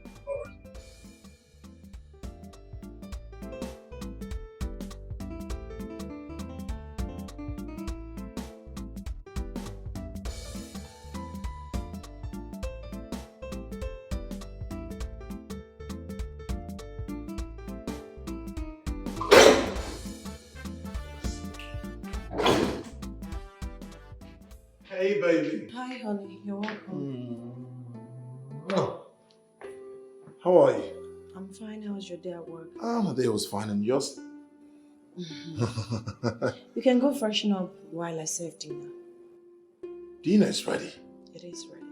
Hey, baby. Hi, honey. You're welcome. How are you? I'm fine. How's your day at work? My day was fine, and yours? You can go freshen up while I serve dinner. Dinner is ready. It is ready.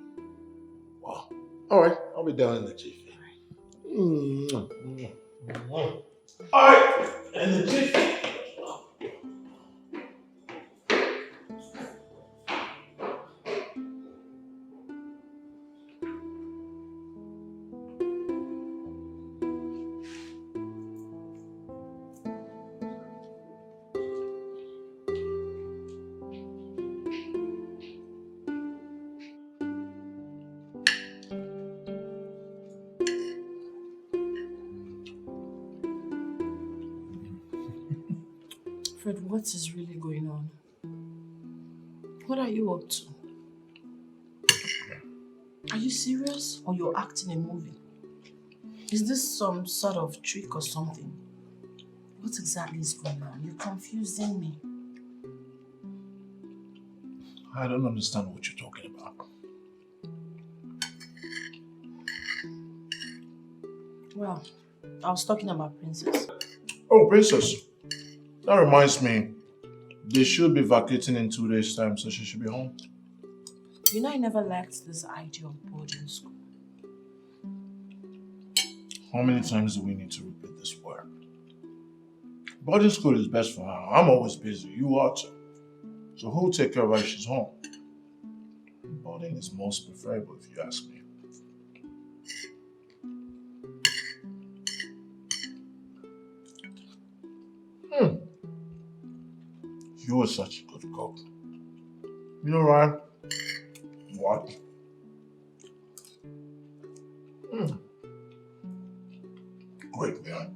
Wow. Alright, I'll be down in the jiffy. Alright, in the jiffy. Fred, what is really going on? What are you up to? Are you serious or you're acting a movie? Is this some sort of trick or something? What exactly is going on? You're confusing me. I don't understand what you're talking about. Well, I was talking about Princess. Oh, Princess. That reminds me. They should be vacating in 2 days' time, so she should be home. You know I never liked this idea of boarding school. How many times do we need to repeat this word? Boarding school is best for her. I'm always busy. You are too. So who'll take care of her if she's home? Boarding is most preferable if you ask me. You are such a good cook. You know, Ryan? What? Great, man.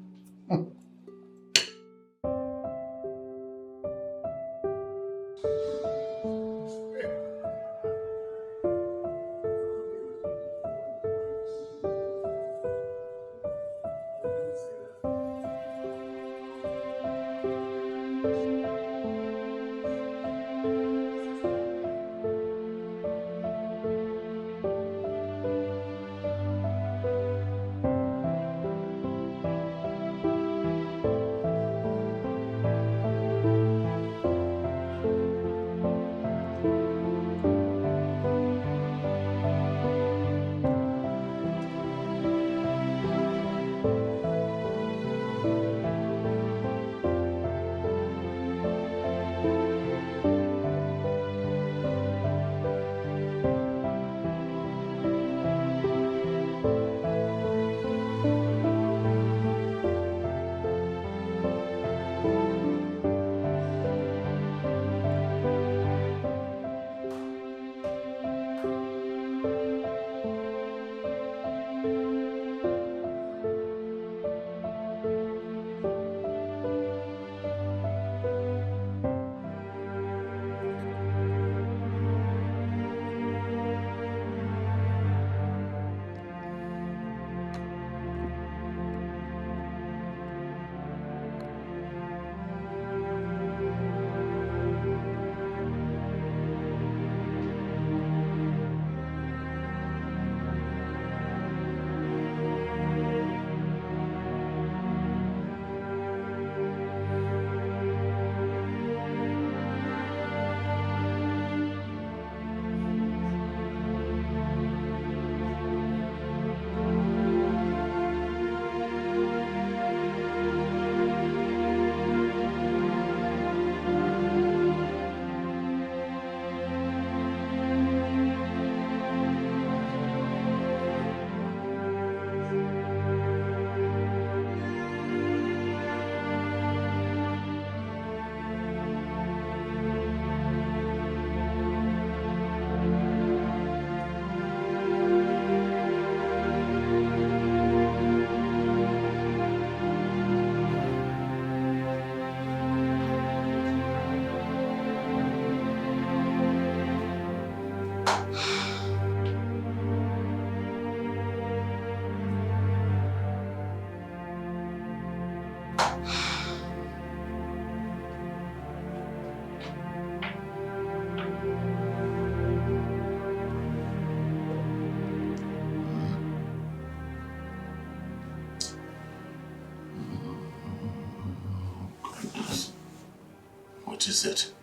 What is it?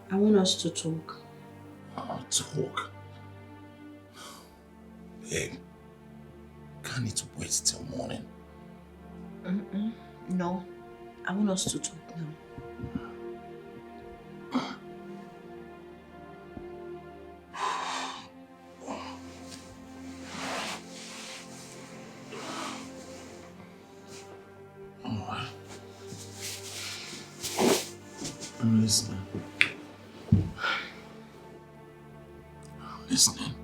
I want us to talk. Talk? Babe, can't it wait till morning? No, I want us to talk now. I'm listening. I'm listening.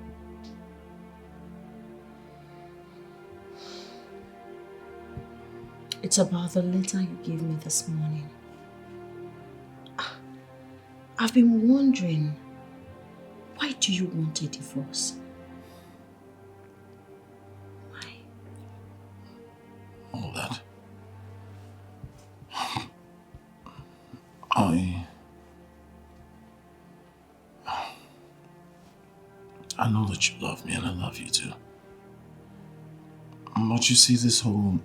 It's about the letter you gave me this morning. I've been wondering, why do you want a divorce? I know that you love me and I love you too. But you see, this whole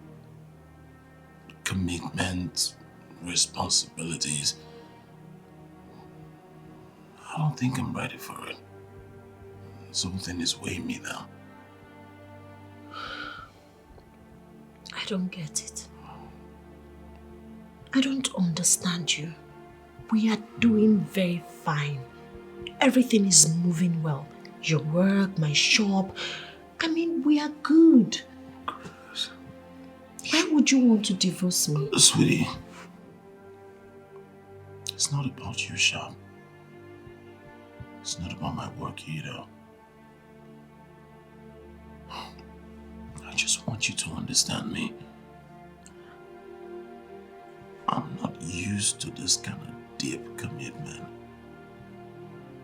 commitment, responsibilities, I don't think I'm ready for it. Something is weighing me down. I don't get it. I don't understand you. We are doing very fine. Everything is moving well. Your work, my shop. I mean, we are good. Why would you want to divorce me? Sweetie, it's not about your shop. It's not about my work either. I just want you to understand me. I'm not used to this kind of deep commitment.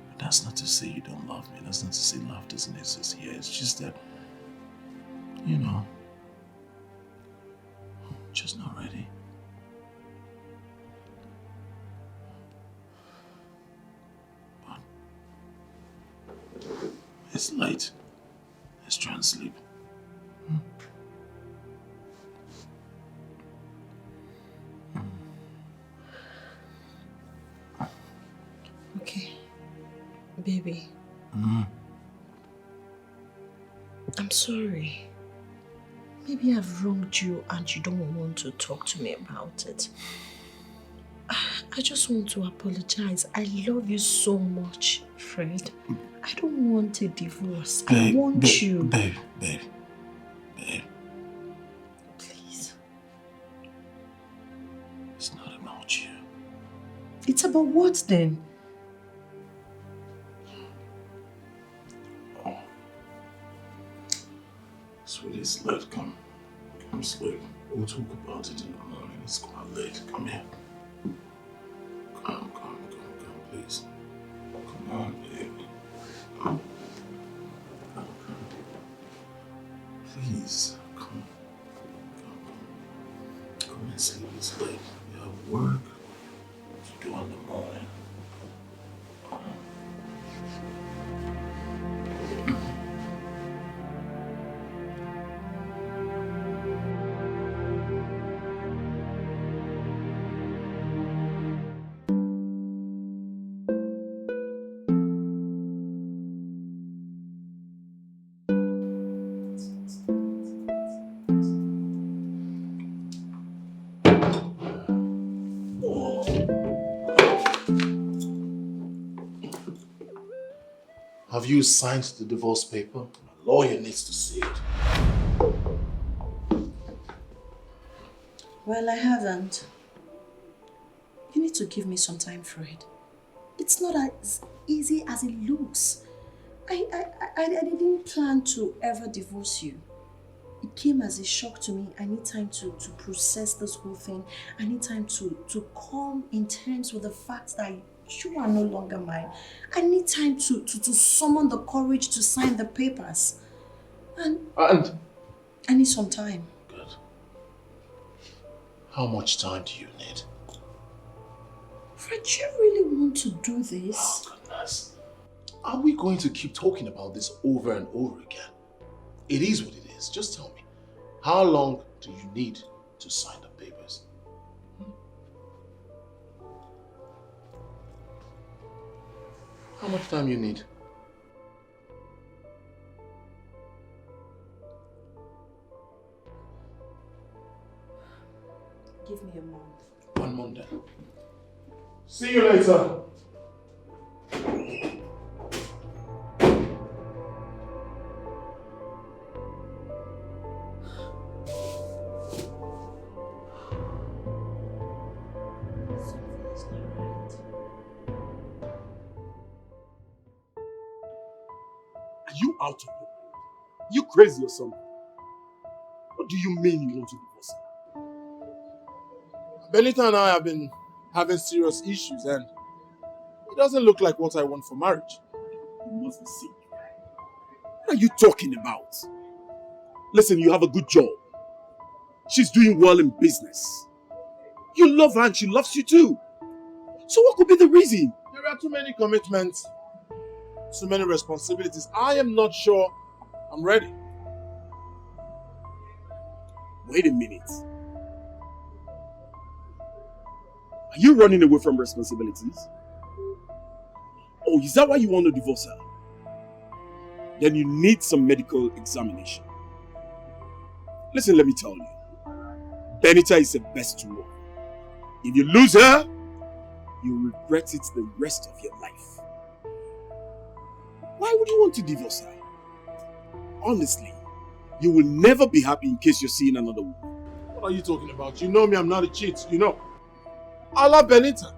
But that's not to say you don't love me. That's not to say love doesn't exist here. It's just that, you know, I'm just not ready. But it's late. Let's try and sleep. Okay, baby. I'm sorry. Maybe I've wronged you and you don't want to talk to me about it. I just want to apologize. I love you so much, Fred. I don't want a divorce. I want you. Babe. Please. It's not about you. It's about what then? Sweetie, it's late. Come sleep. We'll talk about it in the morning. It's quite late. Come here. Come, please. Come on, baby. Come. Please, come and sleep. It's late. You have work to do in the morning. Have you signed the divorce paper? My lawyer needs to see it. Well, I haven't. You need to give me some time, Fred. It's not as easy as it looks. I didn't plan to ever divorce you. It came as a shock to me. I need time to process this whole thing. I need time to come in terms with the fact that you are no longer mine. I need time to summon the courage to sign the papers. And I need some time. Good. How much time do you need? Fred, you really want to do this? Oh, goodness. Are we going to keep talking about this over and over again? It is what it is. Just tell me, how long do you need to sign the papers? How much time you need? Give me a month. 1 month then. See you later. You out of your mind? You crazy or something? What do you mean you want to divorce her? Benita and I have been having serious issues and it doesn't look like what I want for marriage. You must be sick. What are you talking about? Listen, you have a good job. She's doing well in business. You love her and she loves you too. So what could be the reason? There are too many commitments, so many responsibilities. I am not sure I'm ready. Wait a minute. Are you running away from responsibilities? Oh, is that why you want to divorce her? Then you need some medical examination. Listen, let me tell you. Benita is the best to work. If you lose her, you'll regret it the rest of your life. Why would you want to divorce her? Honestly, you will never be happy in case you're seeing another woman. What are you talking about? You know me, I'm not a cheat, you know. I love Benita.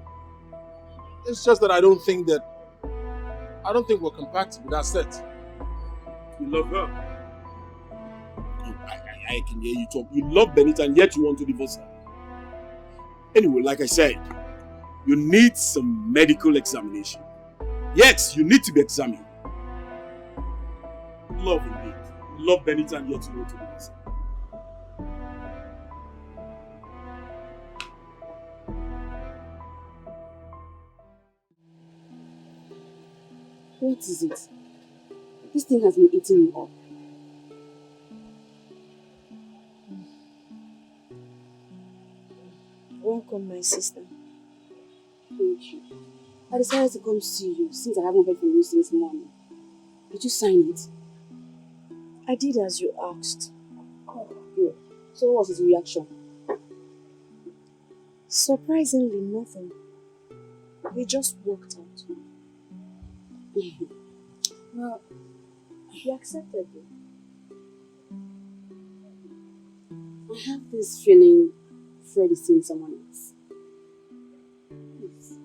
It's just that I don't think we're compatible, that's it. You love her? I can hear you talk. You love Benita and yet you want to divorce her. Anyway, like I said, you need some medical examination. Yes, you need to be examined. Love indeed. You love Benita and yet you want to divorce her. What is it? This thing has been eating me up. Welcome, my sister. Thank you. I decided to come see you since I haven't heard from you since morning. Did you sign it? I did as you asked. Oh, good. So what was his reaction? Surprisingly, nothing. He just walked out. Well, he accepted it. I have this feeling Fred is seeing someone else. Please.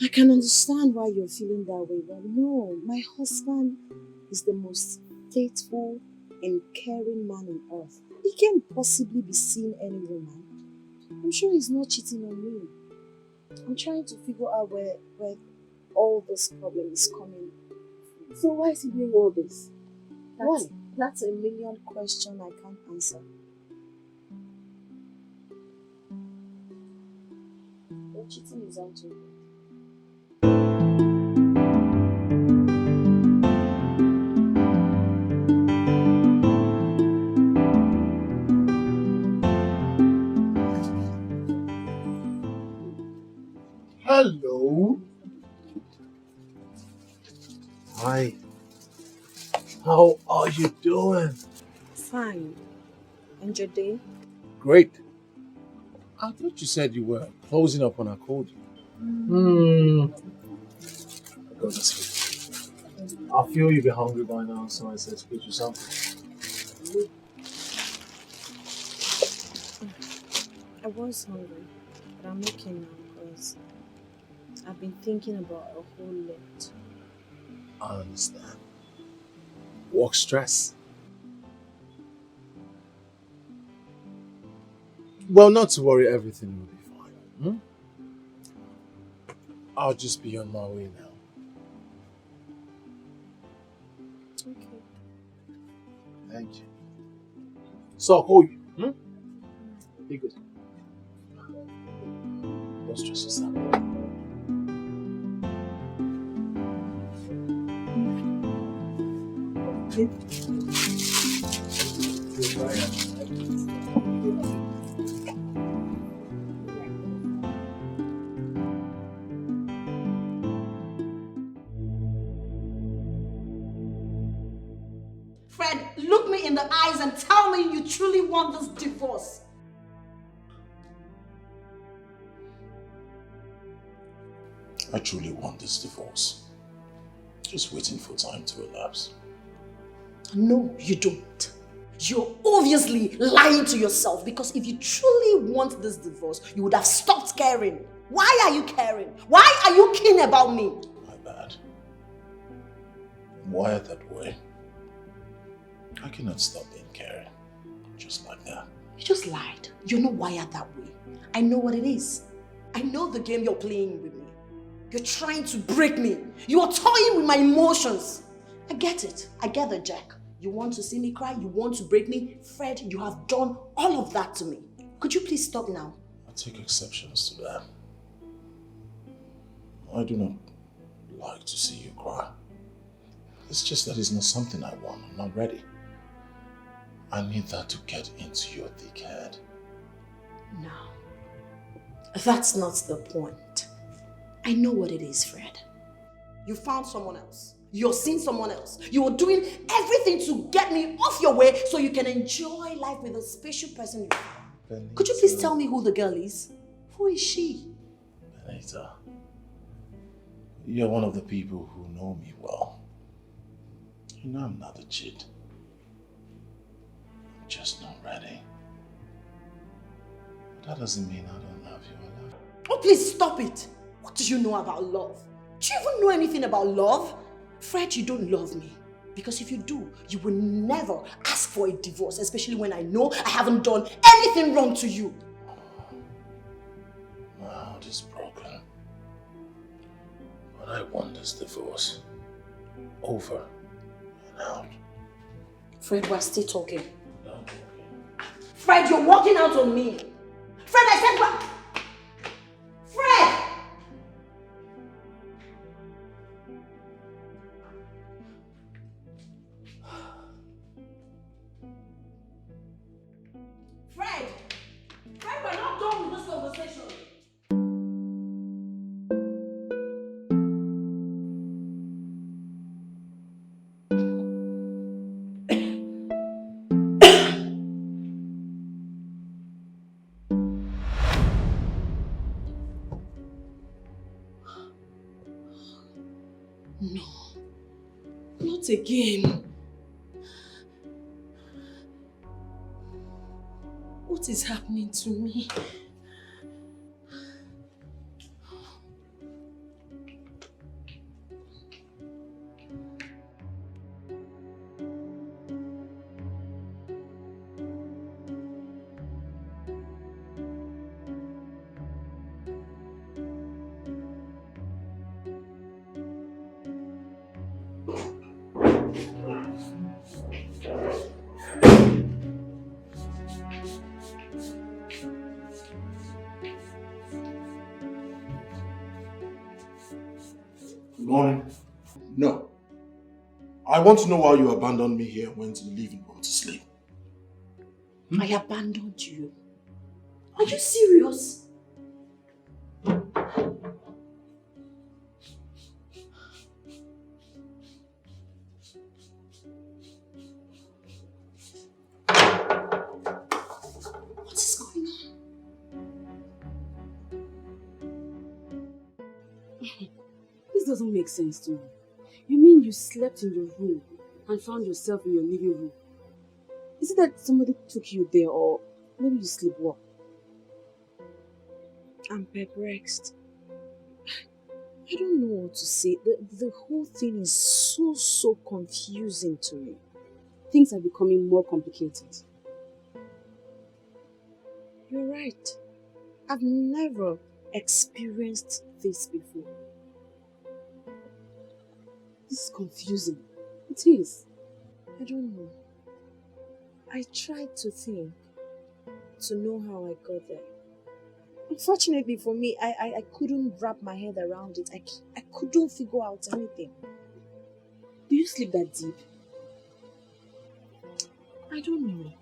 I can understand why you're feeling that way, but no, my husband is the most faithful and caring man on earth. He can't possibly be seeing any woman. I'm sure he's not cheating on me. I'm trying to figure out where all this problem is coming from. So why is he doing all this? Why? That's a million question I can't answer. But cheating is out of it. Hello. Hi. How are you doing? Fine. And your day? Great. I thought you said you were closing up when I called you. Go to sleep. I feel you'll be hungry by now, so I said to get you something. I was hungry, but I'm okay now because I've been thinking about a whole lot. I understand. Work stress. Well, not to worry, everything will be fine. I'll just be on my way now. Okay. Thank you. So I'll call you. Be good. Don't stress yourself. Fred, look me in the eyes and tell me you truly want this divorce. I truly want this divorce. Just waiting for time to elapse. No, you don't. You're obviously lying to yourself because if you truly want this divorce, you would have stopped caring. Why are you caring? Why are you keen about me? My bad. I'm wired that way. I cannot stop being caring. Just like that. You just lied. You're not wired that way. I know what it is. I know the game you're playing with me. You're trying to break me. You are toying with my emotions. I get it. I get it, Jack. You want to see me cry? You want to break me? Fred, you have done all of that to me. Could you please stop now? I take exceptions to that. I do not like to see you cry. It's just that it's not something I want. I'm not ready. I need that to get into your thick head. No. That's not the point. I know what it is, Fred. You found someone else. You're seeing someone else. You're doing everything to get me off your way so you can enjoy life with a special person you found. Could you please tell me who the girl is? Who is she? Benita, you're one of the people who know me well. You know I'm not a cheat. I'm just not ready. But that doesn't mean I don't love you. I love you. Oh, please stop it. What do you know about love? Do you even know anything about love? Fred, you don't love me. Because if you do, you will never ask for a divorce, especially when I know I haven't done anything wrong to you. My heart is broken. But I want this divorce over and out. Fred, we're still talking. Fred, you're walking out on me. Fred, I said what? Fred! Fred! Fred, we're not done with this conversation. No, not again. What is happening to me? Good morning. No. I want to know why you abandoned me here and went to the living room to sleep. I abandoned you. Are you serious? What is going on? This doesn't make sense to me. You mean you slept in your room and found yourself in your living room? Is it that somebody took you there or maybe you sleepwalk? I'm perplexed. I don't know what to say. The whole thing is so confusing to me. Things are becoming more complicated. You're right. I've never experienced this before. This is confusing. It is. I don't know. I tried to think, to know how I got there. Unfortunately for me, I couldn't wrap my head around it. I couldn't figure out anything. Do you sleep that deep? I don't know.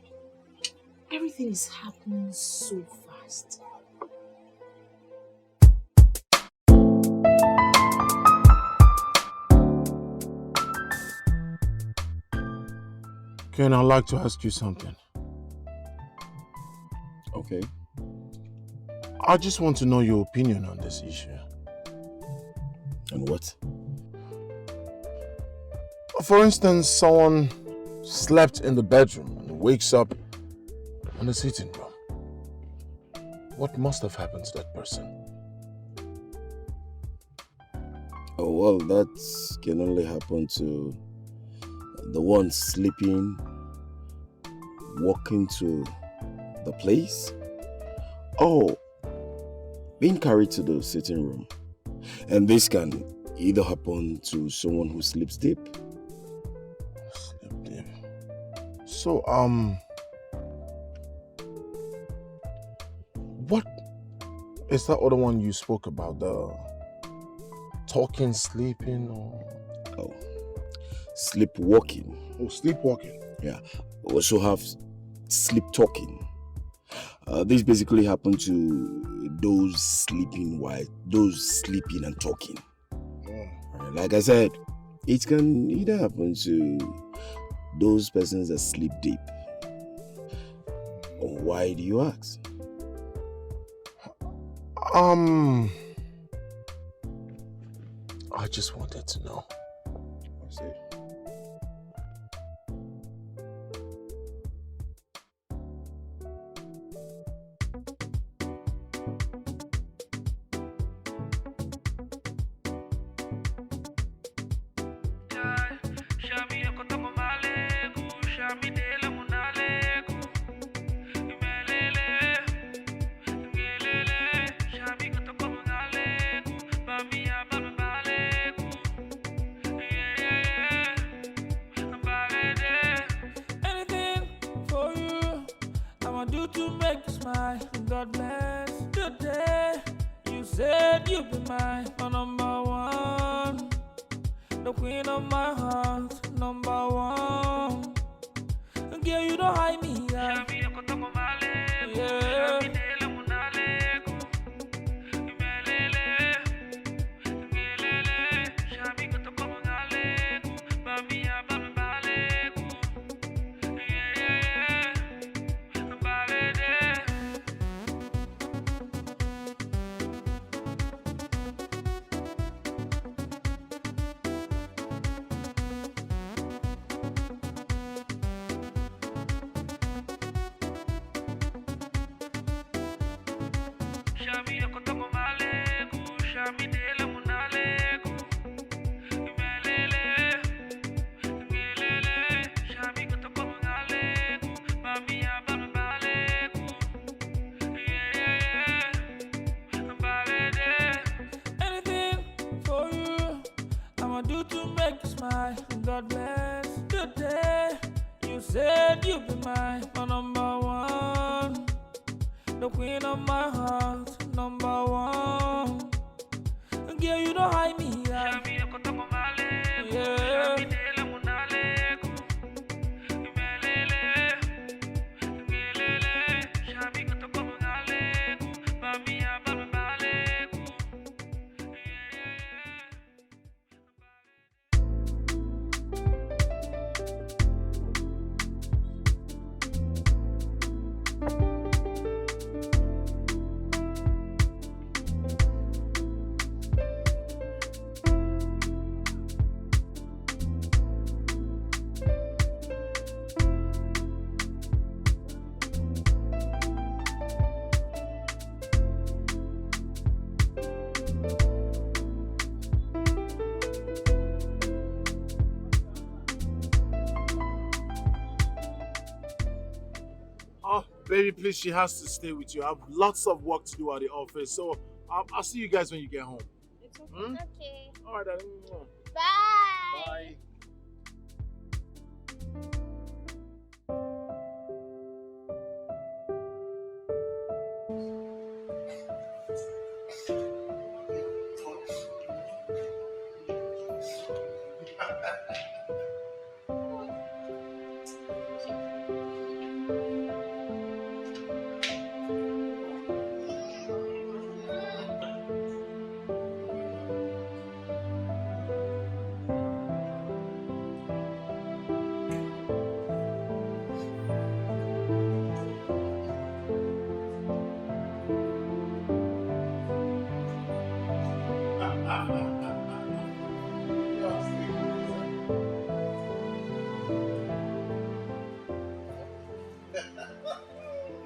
Everything is happening so fast. Ken, I'd like to ask you something. Okay. I just want to know your opinion on this issue. And what? For instance, someone slept in the bedroom and wakes up in the sitting room. What must have happened to that person? Oh, well, that can only happen to the one sleeping, walking to the place, or being carried to the sitting room. And this can either happen to someone who sleeps deep. Sleep deep. So, what is that other one you spoke about? talking, sleeping, or... Oh, sleepwalking. Oh, sleepwalking. Yeah. We also have sleep talking. This basically happen to those sleeping and talking. Like I said, it can either happen to those persons that sleep deep. Why do you ask? I just wanted to know. I see. God bless the day you said you'd be my number one, the queen of my heart, number one. Girl, you don't hide me, yeah. Yeah. God bless the day you said you'd be my number one, the queen of my heart, number one. Girl, you don't hide me, yeah. Yeah. Baby, please, she has to stay with you. I have lots of work to do at the office, so I'll see you guys when you get home. It's okay. Okay. All right, then. Bye. Bye.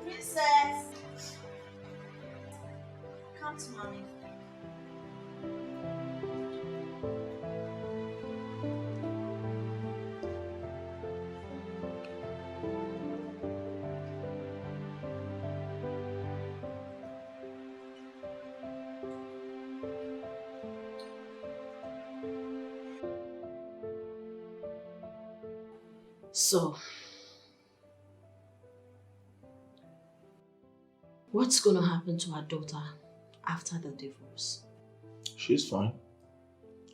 Princess, come to mommy. So, what's going to happen to our daughter after the divorce? She's fine.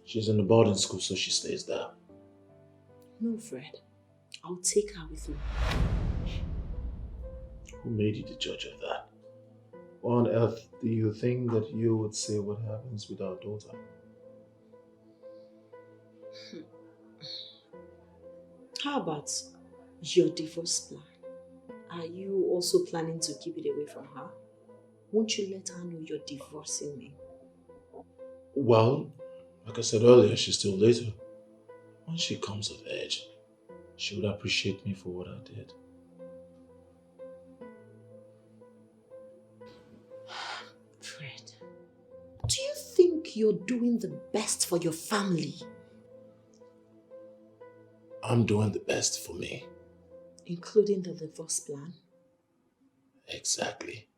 She's in the boarding school, so she stays there. No, Fred. I'll take her with me. Who made you the judge of that? Why on earth do you think that you would say what happens with our daughter? How about your divorce plan? Are you also planning to keep it away from her? Won't you let her know you're divorcing me? Well, like I said earlier, she's still little. When she comes of age, she would appreciate me for what I did. Fred, do you think you're doing the best for your family? I'm doing the best for me. Including the divorce plan? Exactly.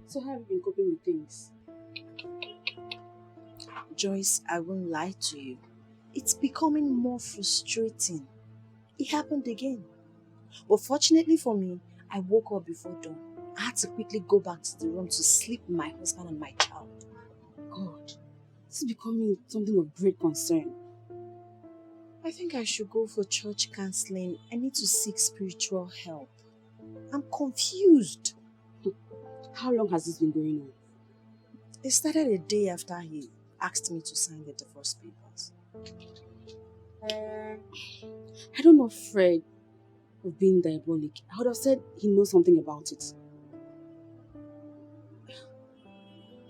So how have you been coping with things? Joyce, I won't lie to you. It's becoming more frustrating. It happened again. But fortunately for me, I woke up before dawn. I had to quickly go back to the room to sleep with my husband and my child. God, this is becoming something of great concern. I think I should go for church counseling. I need to seek spiritual help. I'm confused. How long has this been going on? It started a day after he asked me to sign the divorce papers. I don't know Fred of being diabolic. I would have said he knows something about it.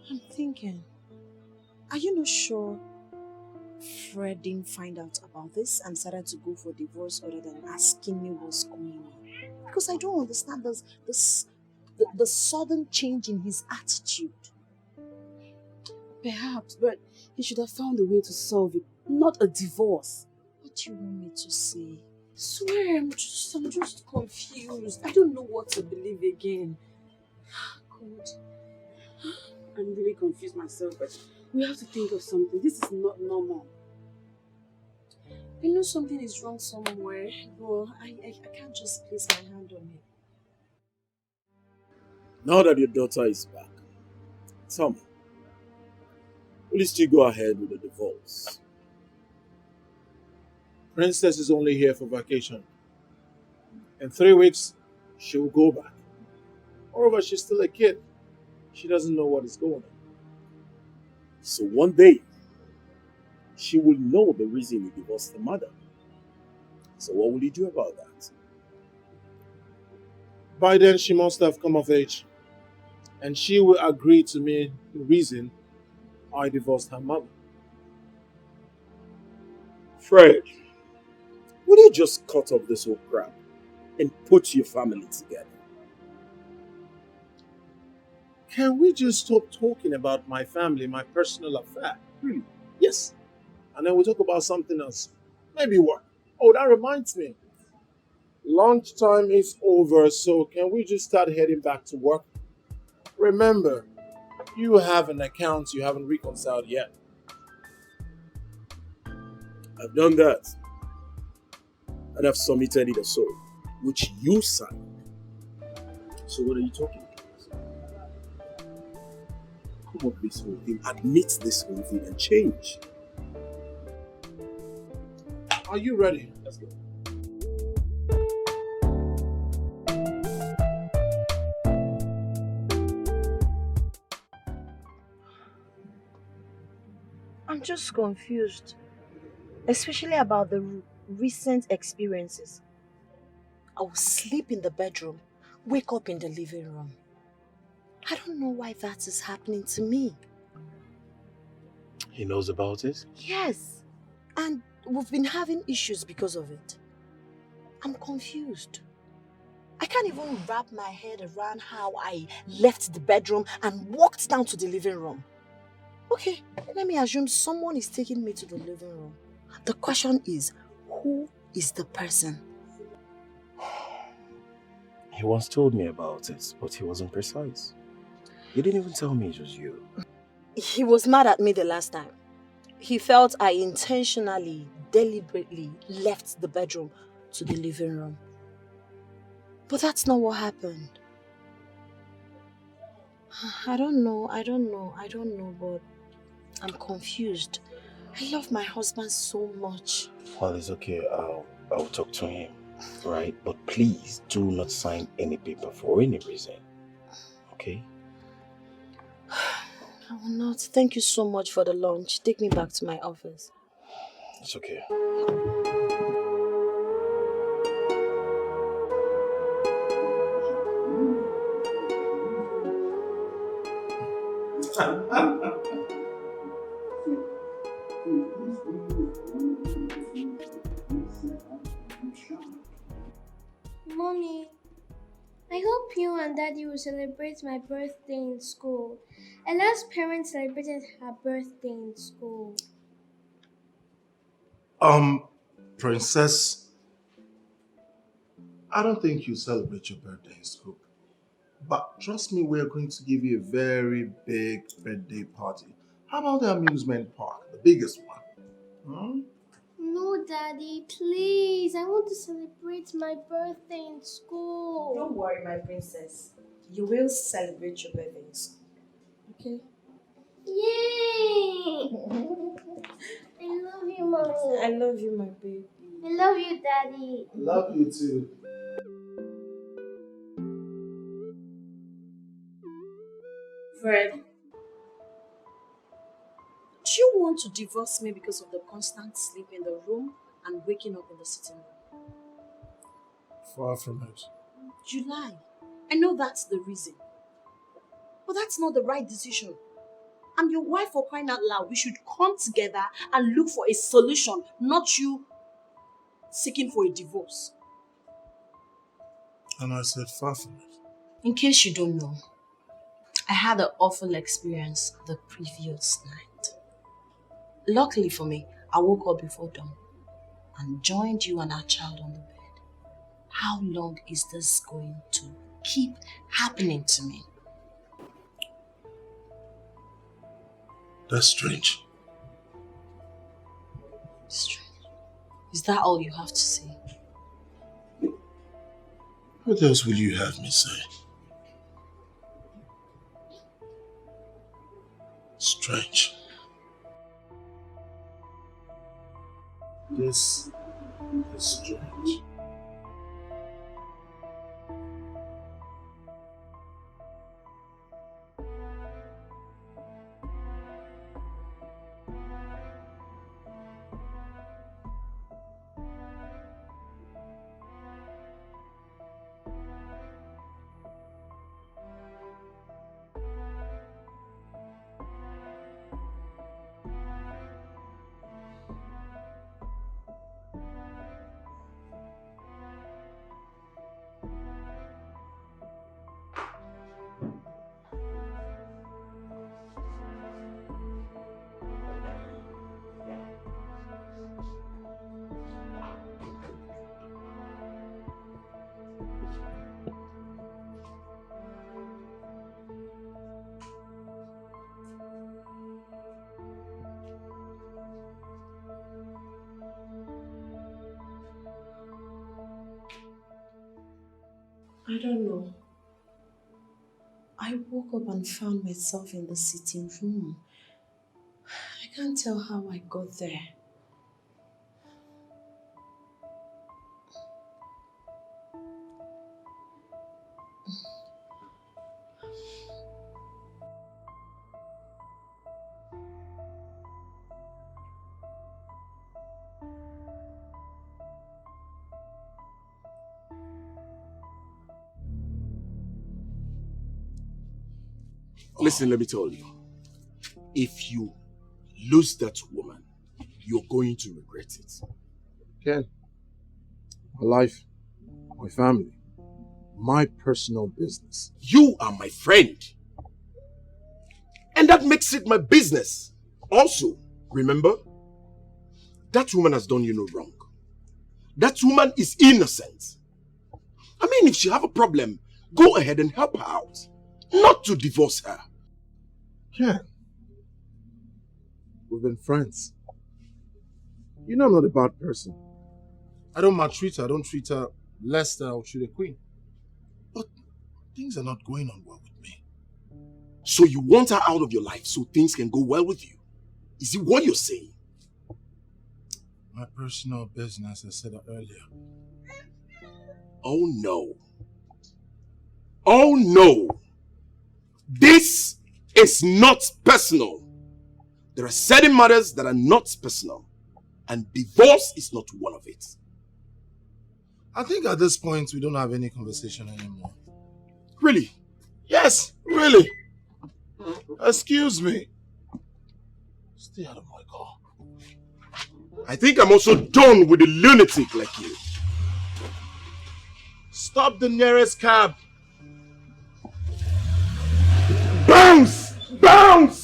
I'm thinking, are you not sure Fred didn't find out about this and decided to go for divorce other than asking me what's going on? Because I don't understand the sudden change in his attitude. Perhaps, but he should have found a way to solve it, not a divorce. What do you want me to say? Swear, I'm just confused. I don't know what to believe again. God, I'm really confused myself, but we have to think of something. This is not normal. I know something is wrong somewhere, but I can't just place my hand on it. Now that your daughter is back, tell me, will you still go ahead with the divorce? Princess is only here for vacation. In 3 weeks, she will go back. Moreover, she's still a kid. She doesn't know what is going on. So one day, she will know the reason you divorced the mother. So what will you do about that? By then, she must have come of age. And she will agree to me the reason I divorced her mother. Fred, will you just cut off this whole crap and put your family together? Can we just stop talking about my family, my personal affair? Really? Yes. And then we'll talk about something else. Maybe what? Oh, that reminds me. Lunchtime is over, so can we just start heading back to work? Remember, you have an account you haven't reconciled yet. I've done that. And I've submitted it also, which you signed. So what are you talking about? Come up with this whole thing, admit this whole thing and change. Are you ready? Let's go. I'm just confused, especially about the recent experiences. I will sleep in the bedroom, wake up in the living room. I don't know why that is happening to me. He knows about it? Yes, and we've been having issues because of it. I'm confused. I can't even wrap my head around how I left the bedroom and walked down to the living room. Okay, let me assume someone is taking me to the living room. The question is, who is the person? He once told me about it, but he wasn't precise. He didn't even tell me it was you. He was mad at me the last time. He felt I intentionally, deliberately left the bedroom to the living room. But that's not what happened. I don't know, but I'm confused. I love my husband so much. Well, it's okay. I'll talk to him, right? But please do not sign any paper for any reason, okay? I will not. Thank you so much for the lunch. Take me back to my office. It's okay. Mommy, I hope you and Daddy will celebrate my birthday in school. Ella's parents celebrated her birthday in school. Princess, I don't think you celebrate your birthday in school. But trust me, we're going to give you a very big birthday party. How about the amusement park, the biggest one? Hmm? No, Daddy, please. I want to celebrate my birthday in school. Don't worry, my princess. You will celebrate your birthday in school. Okay? Yay! I love you, Mommy. I love you, my baby. I love you, Daddy. I love you too. Fred, do you want to divorce me because of the constant sleep in the room and waking up in the sitting room? Far from it. You lie. I know that's the reason. But that's not the right decision. I'm your wife, for crying out loud. We should come together and look for a solution, not you seeking for a divorce. And I said far from it. In case you don't know, I had an awful experience the previous night. Luckily for me, I woke up before dawn and joined you and our child on the bed. How long is this going to keep happening to me? That's strange. Strange. Is that all you have to say? What else will you have me say? Strange. This is strange. I don't know. I woke up and found myself in the sitting room. I can't tell how I got there. Listen, let me tell you. If you lose that woman, you're going to regret it. Ken, my life, my family, my personal business. You are my friend. And that makes it my business. Also, remember, that woman has done you no wrong. That woman is innocent. I mean, if she have a problem, go ahead and help her out. Not to divorce her. Ken, we've been friends. You know I'm not a bad person. I don't maltreat her. I don't treat her less than I would treat a queen. But things are not going on well with me. So you want her out of your life so things can go well with you? Is it what you're saying? My personal business, I said that earlier. Oh no. Oh no. This is not personal. There are certain matters that are not personal. And divorce is not one of it. I think at this point we don't have any conversation anymore. Really? Yes, really. Excuse me. Stay out of my car. I think I'm also done with a lunatic like you. Stop the nearest cab. Bounce! Bounce!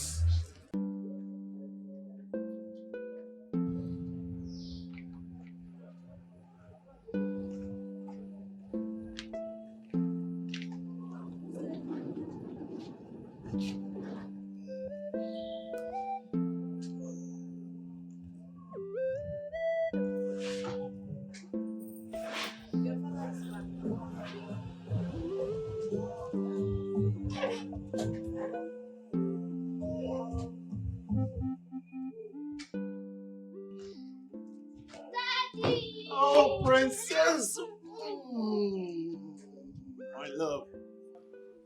Oh, princess. My love.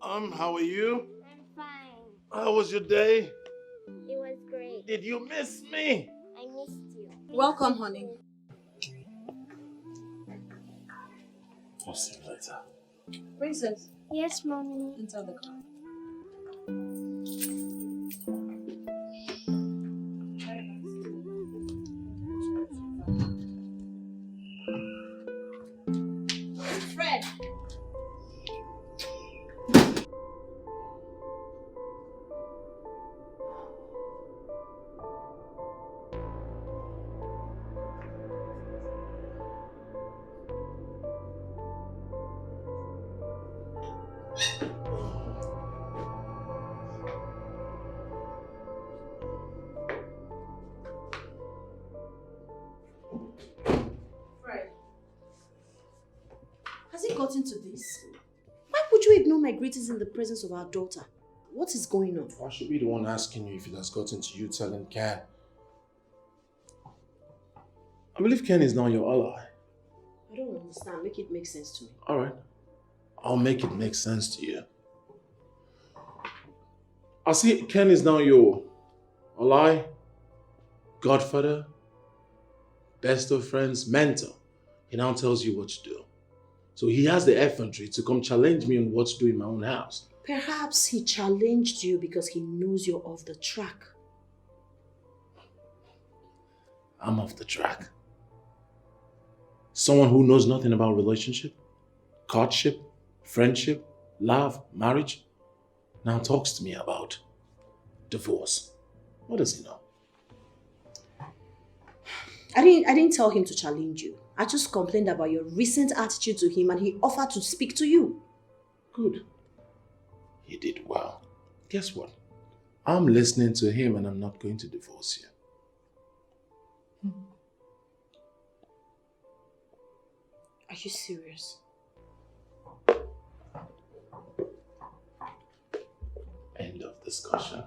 How are you? I'm fine. How was your day? It was great. Did you miss me? I missed you. Welcome, honey. I'll see you later. Princess. Yes, Mommy. Enter the car. Fred. Has it gotten to this? Why would you ignore my greetings in the presence of our daughter? What is going on? I should be the one asking you if it has gotten to you telling Ken. I believe Ken is now your ally. I don't understand. Make it make sense to me. Alright. I'll make it make sense to you. I see Ken is now your ally, godfather, best of friends, mentor. He now tells you what to do. So he has the effrontery to come challenge me on what to do in my own house. Perhaps he challenged you because he knows you're off the track. I'm off the track. Someone who knows nothing about relationship, courtship, friendship, love, marriage, now talks to me about divorce. What does he know? I didn't tell him to challenge you. I just complained about your recent attitude to him and he offered to speak to you. Good. He did well. Guess what? I'm listening to him and I'm not going to divorce you. Are you serious? End of discussion.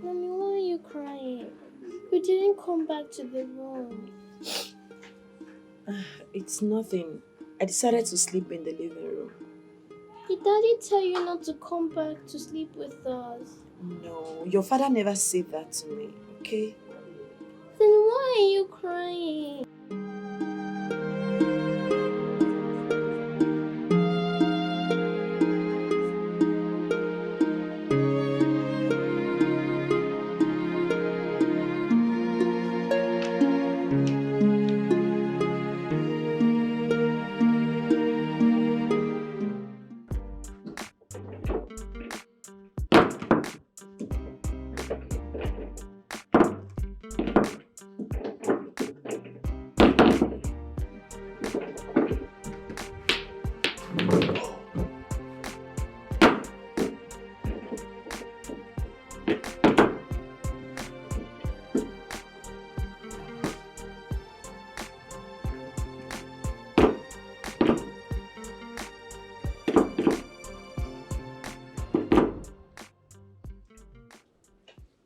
Mommy, why are you crying? You didn't come back to the room. It's nothing. I decided to sleep in the living room. Did Daddy tell you not to come back to sleep with us? No, your father never said that to me, okay? Then why are you crying?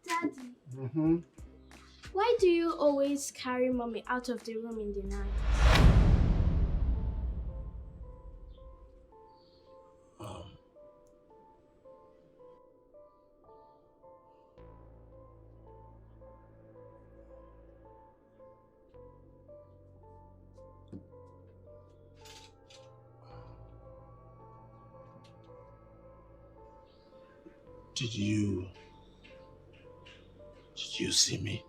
Daddy, why do you always carry Mommy out of the room in the night? Did you see me?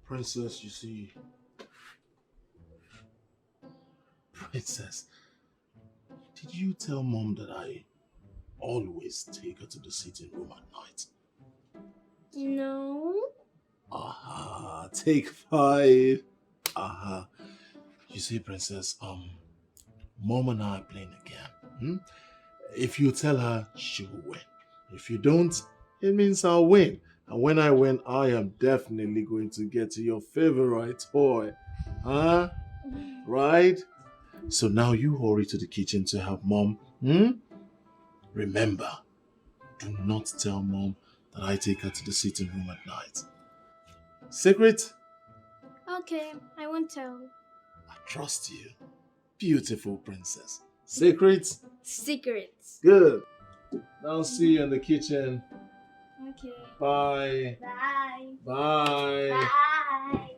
Princess, you see... Princess, did you tell Mom that I always take her to the sitting room at night? No. Aha, take 5. Aha. You see, Princess, Mom and I are playing a game. If you tell her, she will win. If you don't, it means I'll win. And when I win, I am definitely going to get your favorite toy. Huh? Right? So now you hurry to the kitchen to help Mom. Remember, do not tell Mom that I take her to the sitting room at night. Secret? Okay, I won't tell. I trust you. Beautiful princess. Secret? Secrets. Good. Now see you in the kitchen. Okay. Bye. Bye. Bye. Bye.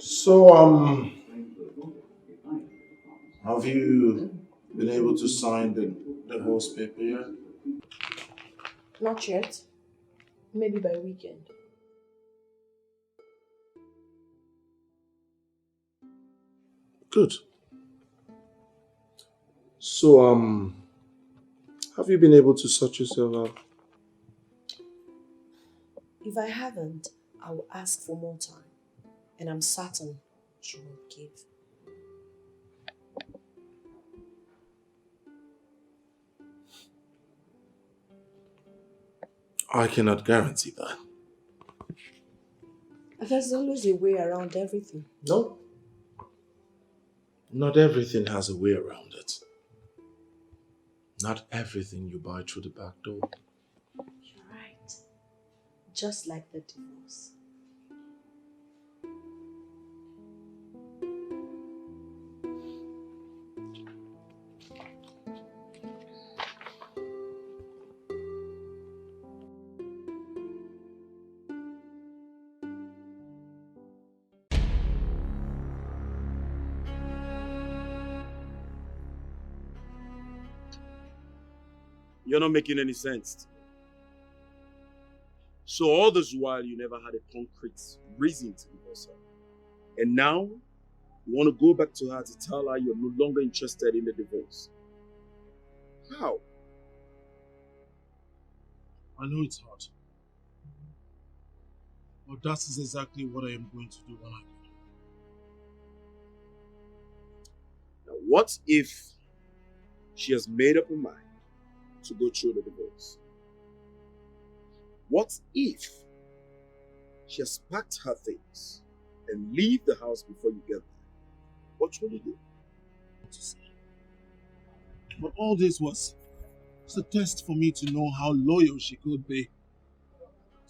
So, have you been able to sign the divorce paper yet? Not yet. Maybe by weekend. Good. So, have you been able to sort yourself out? If I haven't, I will ask for more time. And I'm certain she will give. I cannot guarantee that. There's always a way around everything. No. Not everything has a way around it. Not everything you buy through the back door. You're right. Just like the divorce. You're not making any sense. So all this while, you never had a concrete reason to divorce her. And now, you want to go back to her to tell her you're no longer interested in the divorce. How? I know it's hard. But that is exactly what I am going to do when I go. Now, what if she has made up her mind to go through the divorce? What if she has packed her things and leave the house before you get there? What will you do? But all this was a test for me to know how loyal she could be.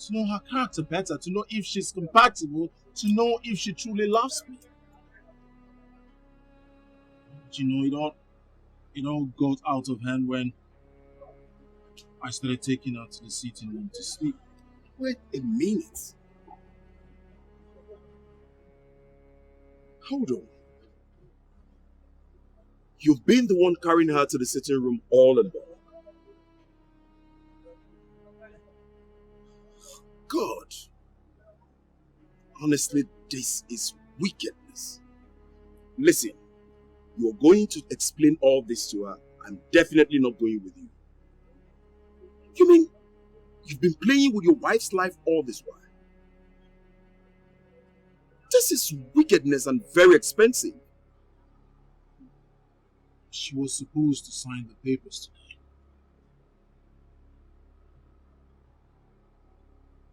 To know her character better, to know if she's compatible, to know if she truly loves me. But you know, it all got out of hand when I started taking her to the sitting room to sleep. Wait a minute. Hold on. You've been the one carrying her to the sitting room all along. God. Honestly, this is wickedness. Listen, you're going to explain all this to her. I'm definitely not going with you. You mean you've been playing with your wife's life all this while? This is wickedness and very expensive. She was supposed to sign the papers today.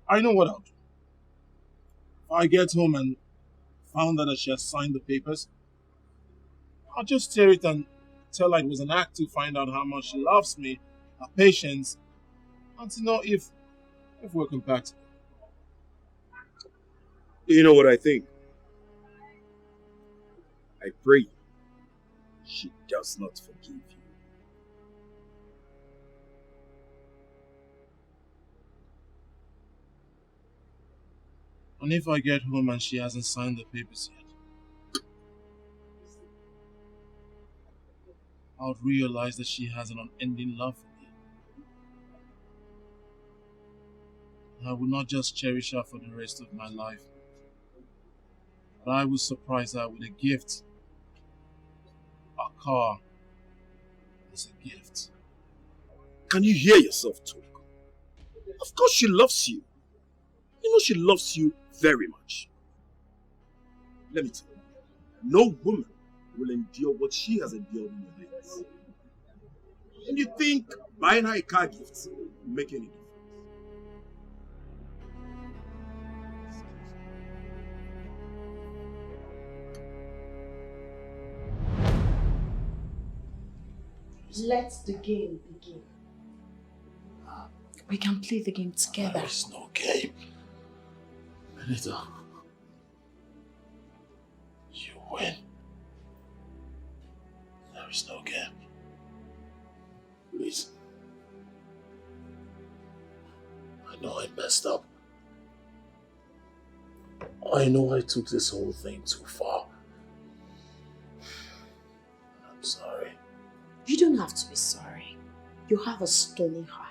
I know what I'll do. If I get home and found out that she has signed the papers, I'll just tear it and tell her it was an act to find out how much she loves me, her patience, and to know if we're compatible. You know what I think? I pray she does not forgive you. And if I get home and she hasn't signed the papers yet, I would realize that she has an unending love for me. I will not just cherish her for the rest of my life, but I will surprise her with a gift. A car is a gift. Can you hear yourself talk? Of course she loves you. You know she loves you very much. Let me tell you, no woman will endure what she has endured in your hands. And you think buying her a car gift will make any difference? Let the game begin. We can play the game together. There is no game. Benita, you win. There is no game. Please. I know I messed up. I know I took this whole thing too far. I'm sorry. You don't have to be sorry. You have a stony heart.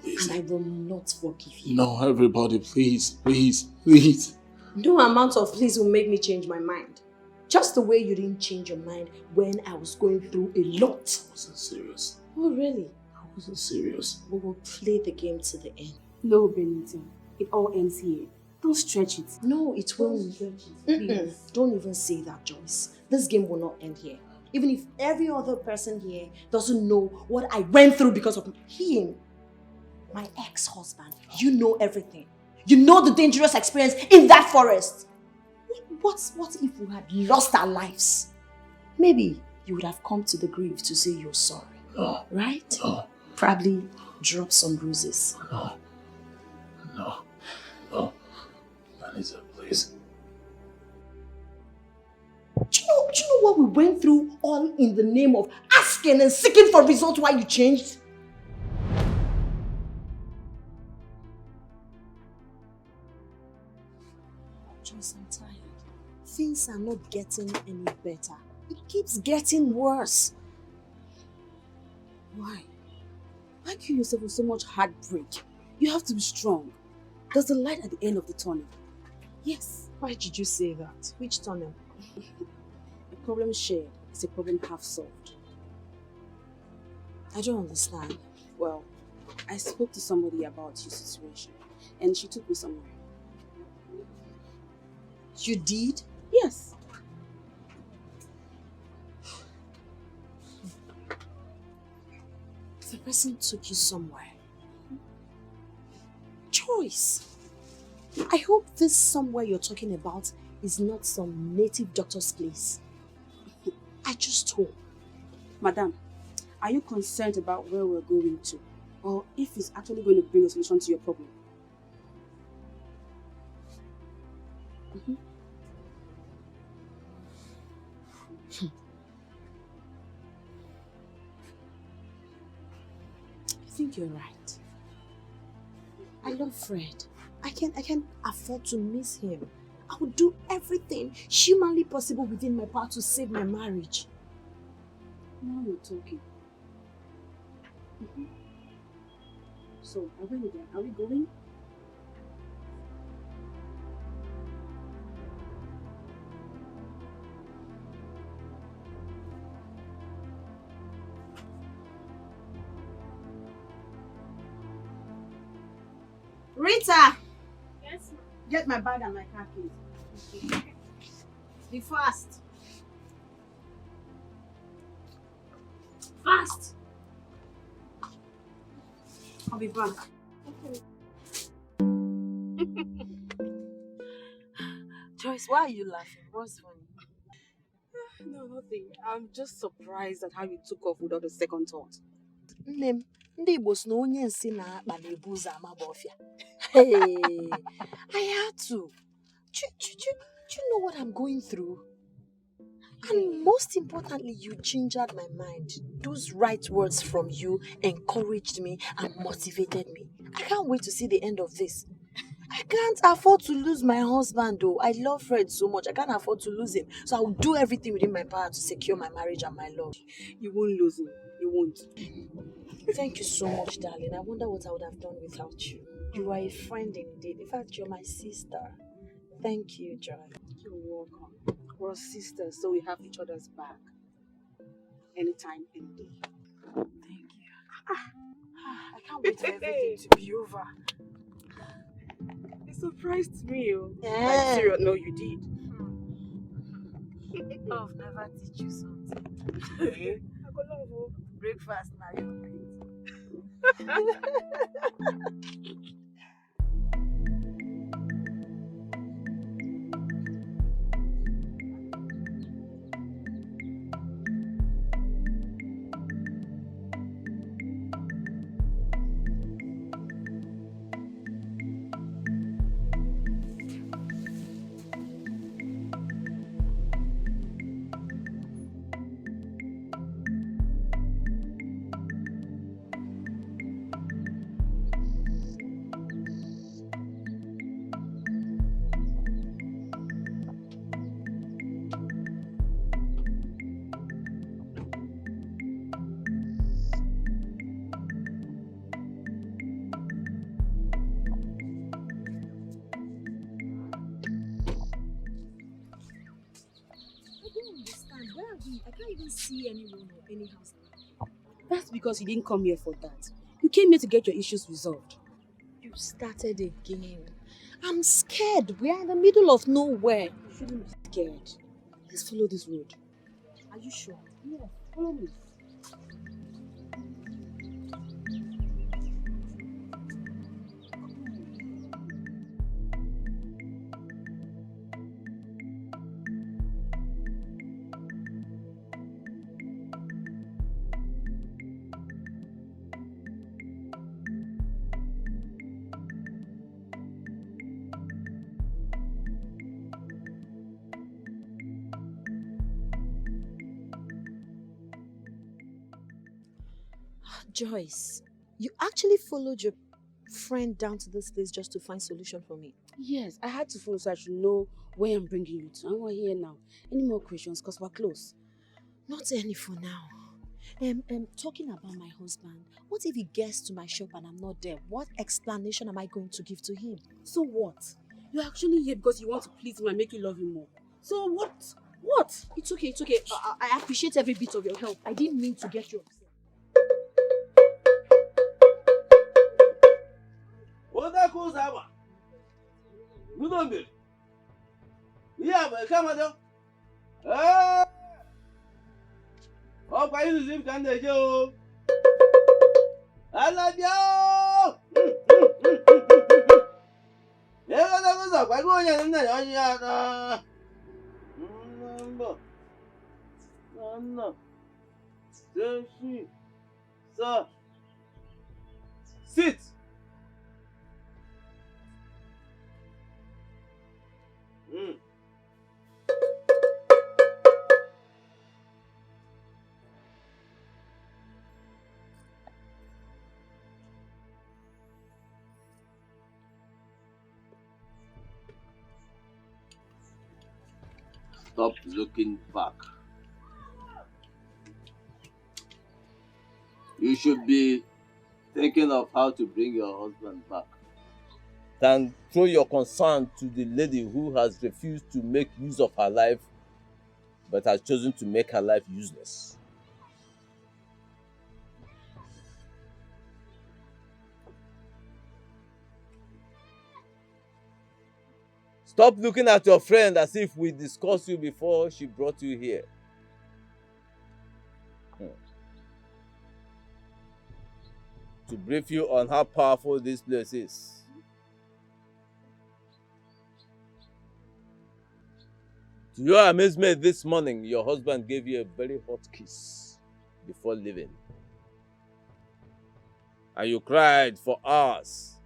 Please. And I will not forgive you. No, everybody, please, please, please. No amount of please will make me change my mind. Just the way you didn't change your mind when I was going through a lot. I wasn't serious. Oh, really? I wasn't serious. We will play the game to the end. No, Benita. It all ends here. Don't stretch it. No, it won't. Don't even say that, Joyce. This game will not end here. Even if every other person here doesn't know what I went through because of him. My ex-husband, you know everything. You know the dangerous experience in that forest. What if we had lost our lives? Maybe you would have come to the grave to say you're sorry. No. Right? No. Probably drop some bruises. No. No. No. Vanessa, please. Do you know what we went through all in the name of asking and seeking for results while you changed? Joyce, I'm tired. Things are not getting any better. It keeps getting worse. Why? Why kill yourself with so much heartbreak? You have to be strong. There's a light at the end of the tunnel. Yes. Why did you say that? Which tunnel? A problem shared is a problem half solved. I don't understand. Well, I spoke to somebody about your situation and she took me somewhere. You did? Yes. The person took you somewhere. Choice. I hope this somewhere you're talking about is not some native doctor's place. I just hope. Madam, are you concerned about where we're going to? Or if it's actually going to bring a solution to your problem? I think you're right. I love Fred. I can afford to miss him. I will do everything humanly possible within my power to save my marriage. Now you're talking. So, are we there? Are we going? Rita! Yes, ma'am. Get my bag and my car keys. Be fast. Fast! I'll be back. Joyce, why are you laughing? What's funny? No, nothing. I'm just surprised at how you took off without a second thought. Name, ndị Igbo sị na onye nsị na-akpa na-ebu ụzọ amaba ọfịa. Hey, I had to. Do you know what I'm going through? And most importantly, you gingered my mind. Those right words from you encouraged me and motivated me. I can't wait to see the end of this. I can't afford to lose my husband though. I love Fred so much. I can't afford to lose him. So I will do everything within my power to secure my marriage and my love. You won't lose him. You won't. Thank you so much, darling. I wonder what I would have done without you. You are a friend indeed. In fact, you're my sister. Thank you, Joy. You're welcome. We're sisters, so we have each other's back. Anytime, any day. Thank you. I can't wait for everything to be over. It surprised me. Yeah. Like, serious? No, you did. Love never teach you something. I got love. Breakfast now, you're I can't even see anyone or any house. That's because you didn't come here for that. You came here to get your issues resolved. You started again. I'm scared. We are in the middle of nowhere. You shouldn't be scared. Let's follow this road. Are you sure? Yes, follow me. Joyce, you actually followed your friend down to this place just to find solution for me? Yes, I had to follow so I should know where I'm bringing you to. And we're here now. Any more questions? Because we're close. Not any for now. Talking about my husband, what if he gets to my shop and I'm not there? What explanation am I going to give to him? So what? You're actually here because you want to please him and make you love him more. So what? What? It's okay, it's okay. I appreciate every bit of your help. I didn't mean to get you upset. Sit. Stop looking back. You should be thinking of how to bring your husband back. Then throw your concern to the lady who has refused to make use of her life but has chosen to make her life useless. Stop looking at your friend as if we discussed you before she brought you here. To brief you on how powerful this place is. To your amazement, this morning, your husband gave you a very hot kiss before leaving. And you cried for hours,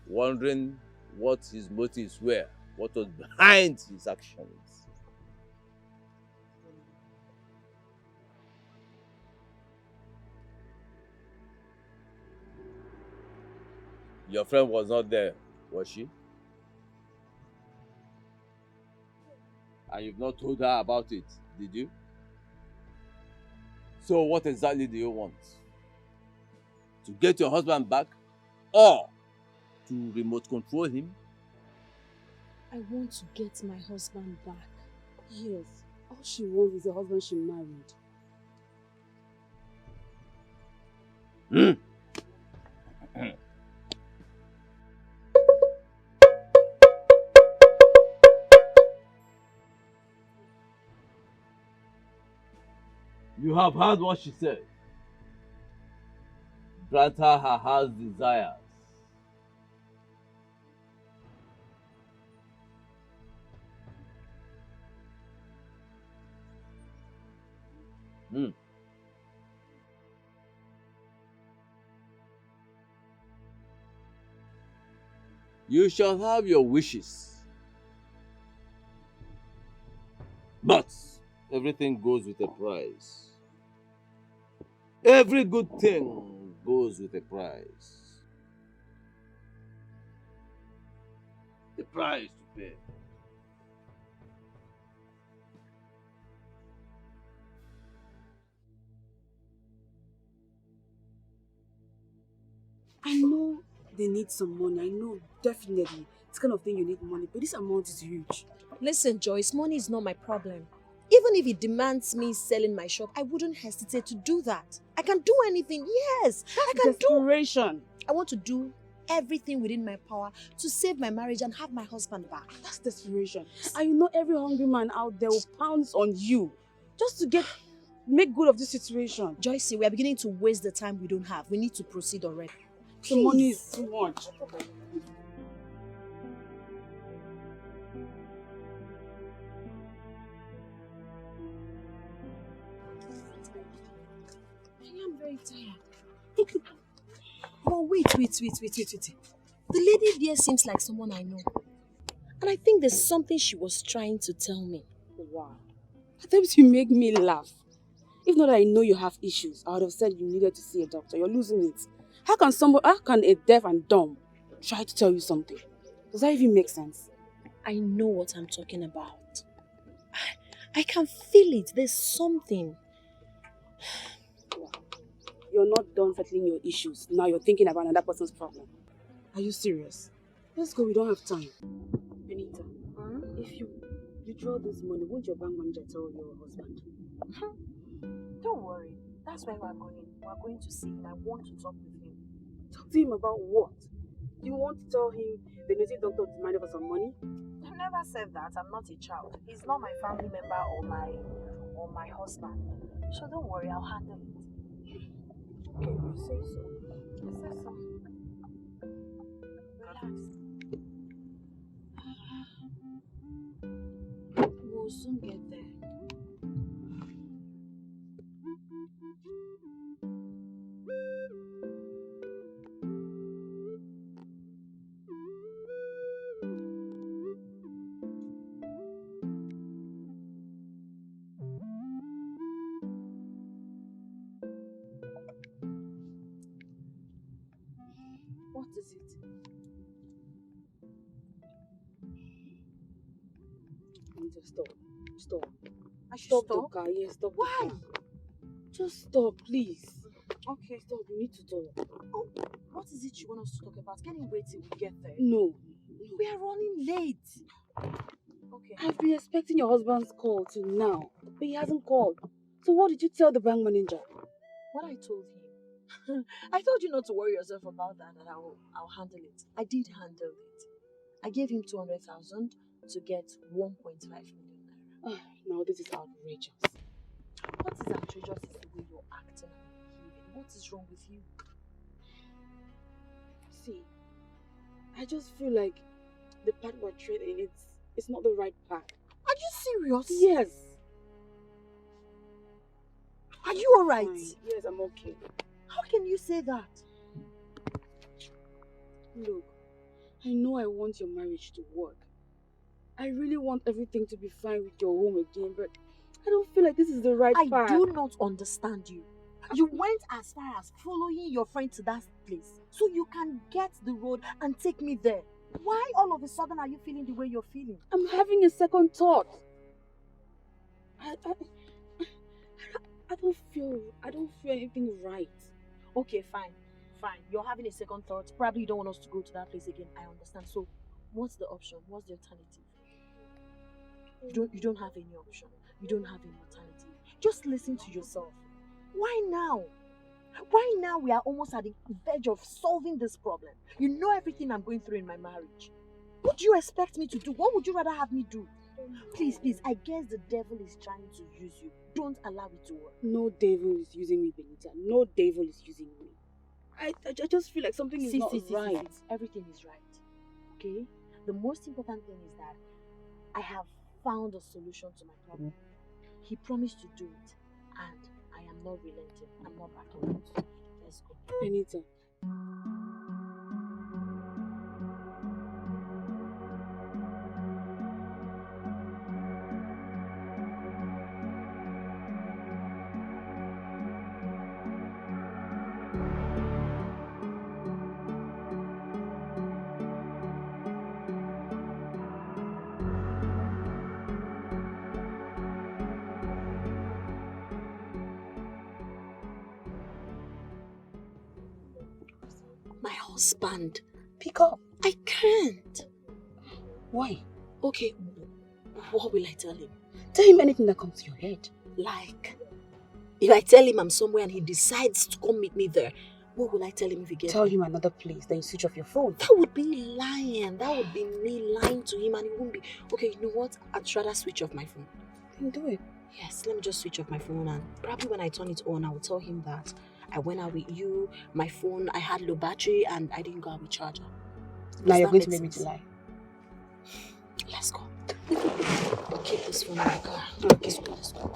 wondering what his motives were, what was behind his actions. Your friend was not there, was she? And you've not told her about it, did you? So what exactly do you want? To get your husband back? Or to remote control him? I want to get my husband back. Yes, all she wants is a husband she married. You have heard what she said. Grant her her heart's desires. You shall have your wishes. But everything goes with a price. Every good thing goes with a price. The price to pay. I know they need some money. I know, definitely. It's kind of thing you need money, but this amount is huge. Listen, Joyce, money is not my problem. Even if it demands me selling my shop, I wouldn't hesitate to do that. I can do anything, yes. I can Desperation. I want to do everything within my power to save my marriage and have my husband back. That's desperation. And you know every hungry man out there will pounce on you just to make good of this situation. Joyce, we are beginning to waste the time we don't have. We need to proceed already. The money is too much. I am very tired. Oh, wait. The lady there seems like someone I know. And I think there's something she was trying to tell me. Wow. At times you make me laugh. If not that I know you have issues, I would have said you needed to see a doctor. You're losing it. How can a deaf and dumb try to tell you something? Does that even make sense? I know what I'm talking about. I can feel it. There's something. Wow. You're not done settling your issues. Now you're thinking about another person's problem. Are you serious? Let's go. We don't have time. Benita, if you draw this money, won't your bank manager tell your husband? Don't worry. That's where we're going. We're going to see him. I want to talk with him. Talk to him about what? You want to tell him the native doctor demanded for some money? I never said that. I'm not a child. He's not my family member or my husband. So don't worry, I'll handle it. Okay, you say so. I said so. Relax. We'll soon get there. What is it? Anita, stop. I should Stop stop? the car. Yes, stop. Why? The car. Just stop, please. Okay. Stop. We need to talk. Oh, what is it you want us to talk about? Can you wait till we get there? No. We are running late. Okay. I've been expecting your husband's call till now, but he hasn't called. So what did you tell the bank manager? What I told him. I told you not to worry yourself about that, and I'll handle it. I did handle it. I gave him 200,000 to get 1.5 million naira. Now this is outrageous. What is outrageous is the way you're acting and behaving. What is wrong with you? See, I just feel like the path we're treading, it's not the right path. Are you serious? Yes. Are you alright? Yes, I'm okay. How can you say that? Look, I know I want your marriage to work. I really want everything to be fine with your home again, but I don't feel like this is the right path. I do not understand you. You went as far as following your friend to that place so you can get the road and take me there. Why all of a sudden are you feeling the way you're feeling? I'm having a second thought. I don't feel anything right. Okay, fine. You're having a second thought. Probably you don't want us to go to that place again. I understand. So, what's the option? What's the alternative? You don't have any option. You don't have any alternative. Just listen to yourself. Why now? Why now we are almost at the verge of solving this problem? You know everything I'm going through in my marriage. What do you expect me to do? What would you rather have me do? Please, I guess the devil is trying to use you. Don't allow it to work. No devil is using me, Benita. No devil is using me. I just feel like something is not right. Everything is right. Okay? The most important thing is that I have found a solution to my problem. He promised to do it, and I am not relenting. I'm not backing out. Let's go. Benita. My husband. Pick up. I can't. Why? Okay, what will I tell him? Tell him anything that comes to your head. Like, if I tell him I'm somewhere and he decides to come meet me there, what will I tell him if he gets Tell there? him another place, then you switch off your phone. That would be lying. That would be me lying to him, and it won't be. Okay, you know what? I'd rather switch off my phone. Then do it. Yes, let me just switch off my phone, and probably when I turn it on, I will tell him that I went out with you, my phone, I had low battery, and I didn't go out with charger. Now you're going to make me to lie. Let's go. I'll keep this phone in the car. Okay. Let's go.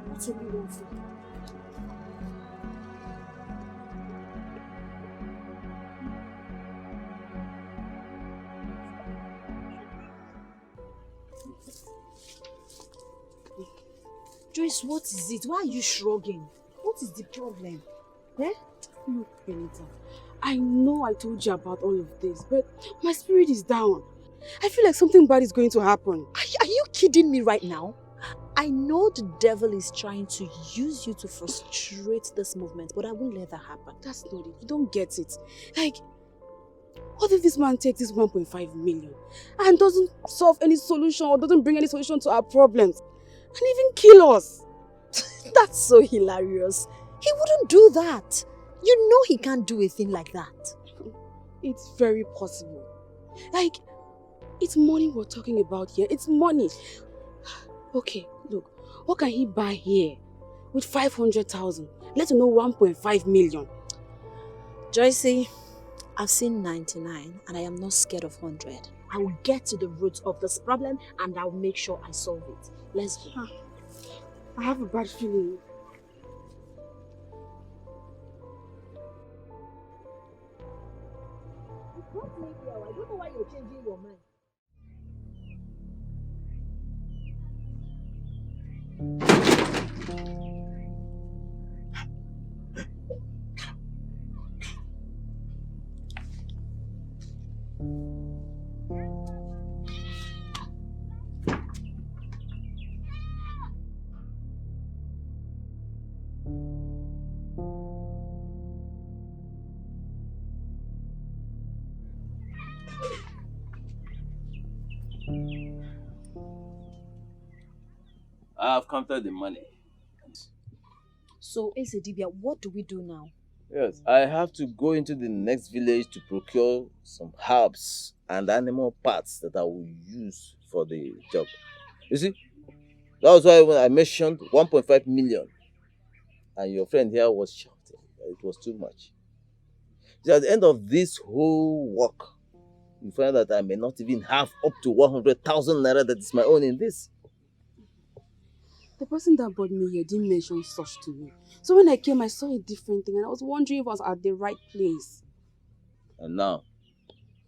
What's a new one for? Joyce, what is it? Why are you shrugging? What is the problem? Eh? Look, Benita, I know I told you about all of this, but my spirit is down. I feel like something bad is going to happen. Are you kidding me right now? I know the devil is trying to use you to frustrate this movement, but I won't let that happen. That's not it. You don't get it. Like, what if this man takes this 1.5 million and doesn't solve any solution or doesn't bring any solution to our problems and even kill us? That's so hilarious. He wouldn't do that. You know he can't do a thing like that. It's very possible. Like, it's money we're talking about here. It's money. Okay, look, what can he buy here with 500,000? Let alone 1.5 million. Joycey, I've seen 99 and I am not scared of 100. I will get to the root of this problem and I'll make sure I solve it. Let's go. I have a bad feeling. I don't know why you're changing your mind. I have counted the money. So, Esedibia, what do we do now? Yes, I have to go into the next village to procure some herbs and animal parts that I will use for the job. You see, that was why when I mentioned 1.5 million and your friend here was shouting that it was too much. See, at the end of this whole work, you find that I may not even have up to 100,000 naira that is my own in this. The person that brought me here didn't mention such to me. So when I came, I saw a different thing and I was wondering if I was at the right place. And now,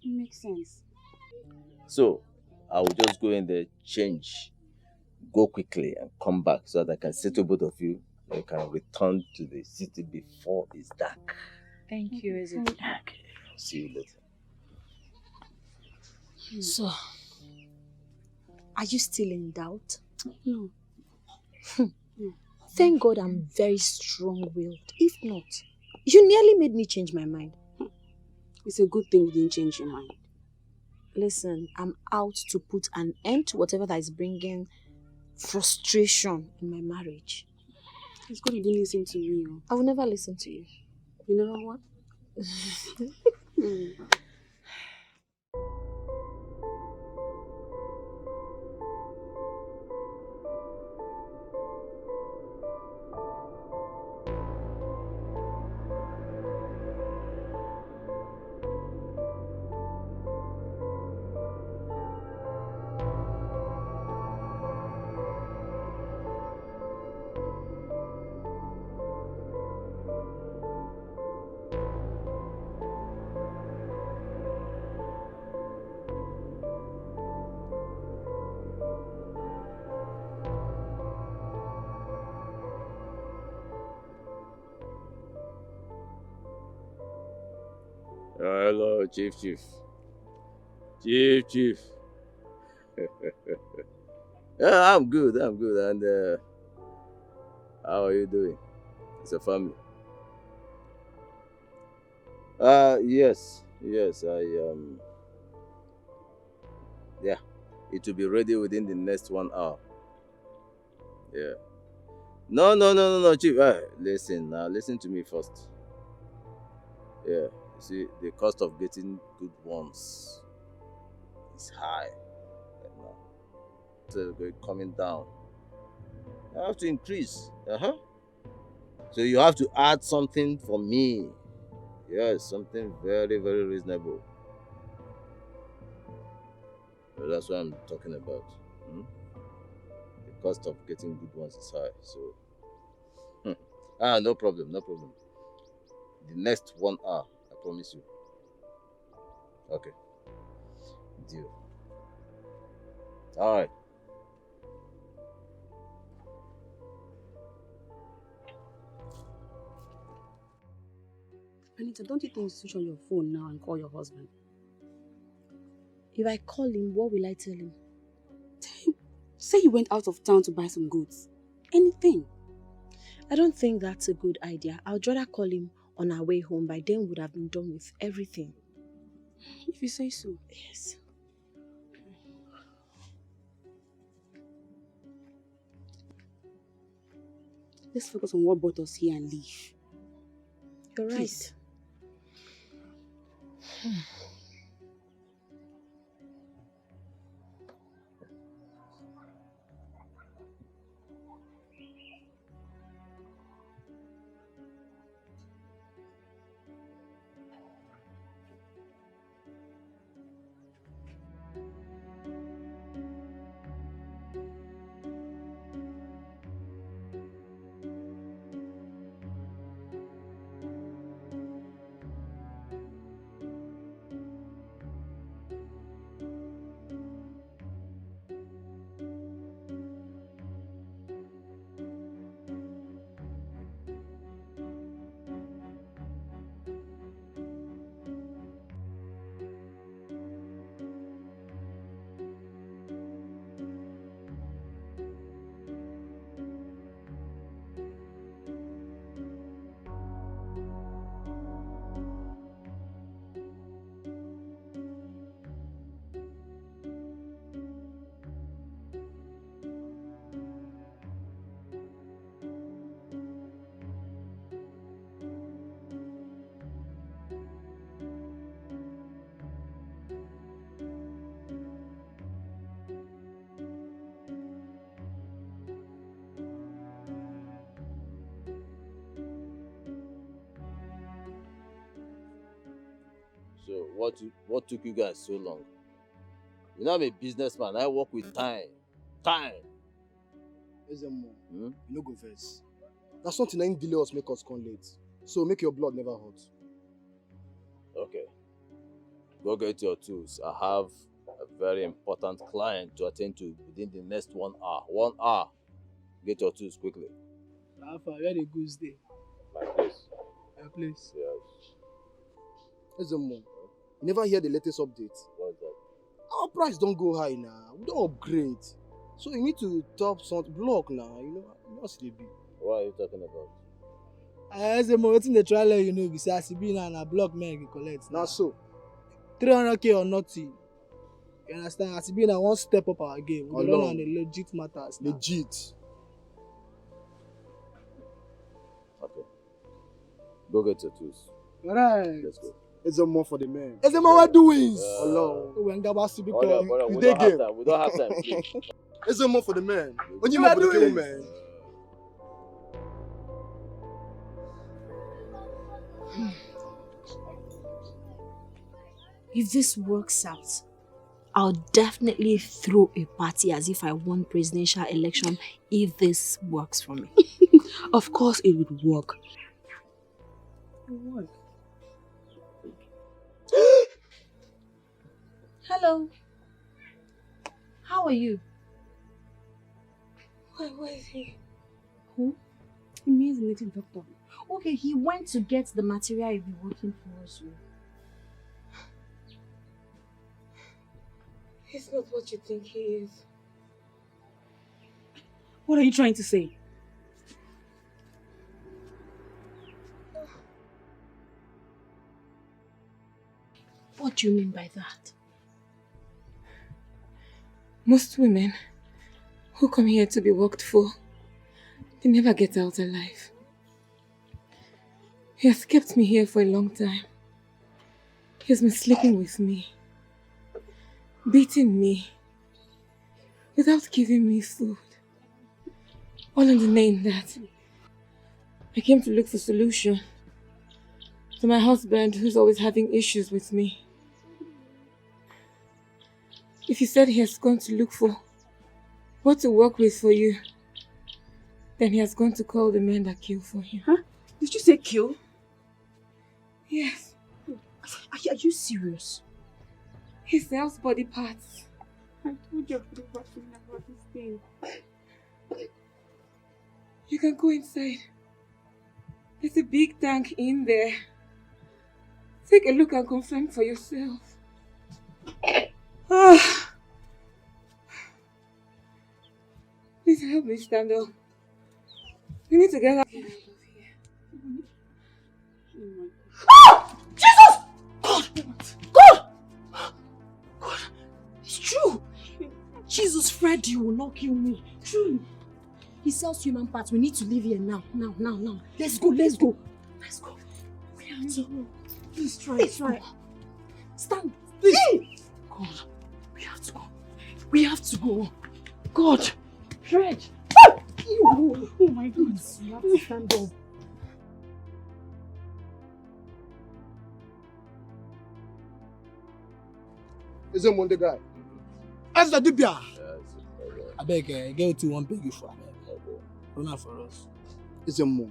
It makes sense. so I will just go in there, change, go quickly and come back so that I can settle both of you. And you can return to the city before it's dark. Thank you, is it? Okay. See you later. So, are you still in doubt? No. Thank God I'm very strong-willed. If not, you nearly made me change my mind. It's a good thing you didn't change your mind. Listen, I'm out to put an end to whatever that is bringing frustration in my marriage. It's good you didn't listen to me. I will never listen to you. You never what? Hello, Chief. Chief. Yeah, I'm good. And how are you doing? It's a family. Yes. Yeah, it will be ready within the next 1 hour. Yeah. No, Chief. Listen to me first. Yeah, you see, the cost of getting good ones is high right now. So it's coming down. I have to increase. So you have to add something for me. Yes, something very, very reasonable. So that's what I'm talking about. The cost of getting good ones is high. So, no problem. The next 1 hour, I promise you. Okay. Deal. All right. Anita, don't you think you switch on your phone now and call your husband? If I call him, what will I tell him? Say you went out of town to buy some goods. Anything. I don't think that's a good idea. I would rather call him on our way home. By then, we would have been done with everything. If you say so. Yes. Let's focus on what brought us here and leave. You're right. Please. So what took you guys so long? You know I'm a businessman. I work with time. Ezemo, you no go vex. That's something that delay us make us come late. So make your blood never hot. Okay. Go get your tools. I have a very important client to attend to within the next 1 hour. 1 hour. Get your tools quickly. Alpha, where the goods day? My place. Your place? Yes. Ezemo, you never hear the latest update? What's that? Our price don't go high now. We don't upgrade. So you need to top some block now. You know what's the be. What are you talking about? Ezemo, wetin dey try let you know be say as e be now na block men dey collect. Na so. 300k or nothing. You understand? As e be now, one step up our game. We dey run on the legit matters now. Legit. Okay. Go get your tools. Alright. Let's go. Ezemo for the men. Ezemo, what doings? Hello. We don't have time. We don't have time, please. Ezemo for the men. When you for the kill man. If this works out, I'll definitely throw a party as if I won presidential election if this works for me. Of course it would work. What? Hello. How are you? Where is he? Who? He means the native doctor. Okay, he went to get the material he'll be working for us with. He's not what you think he is. What are you trying to say? What do you mean by that? Most women who come here to be worked for, they never get out alive. He has kept me here for a long time. He has been sleeping with me, beating me, without giving me food. All in the name that I came to look for solution to my husband who's always having issues with me. If you said he has gone to look for what to work with for you, then he has gone to call the men that kill for him. Huh? Did you say kill? Yes. Are you serious? He sells body parts. I told you about this thing. You can go inside. There's a big tank in there. Take a look and confirm for yourself. Please help me stand up. We need to get out of here. Jesus! God! It's true! Jesus, Fred, you will not kill me. True. He sells human parts. We need to leave here now. Now. Let's go. We have to go. Please try. Stand. Please. God, we have to go. God. Fred. Oh my goodness. You have to stand up. Is it Monday guy? As the Dubia. I beg, get to one beg you for. Not for us. Is it more?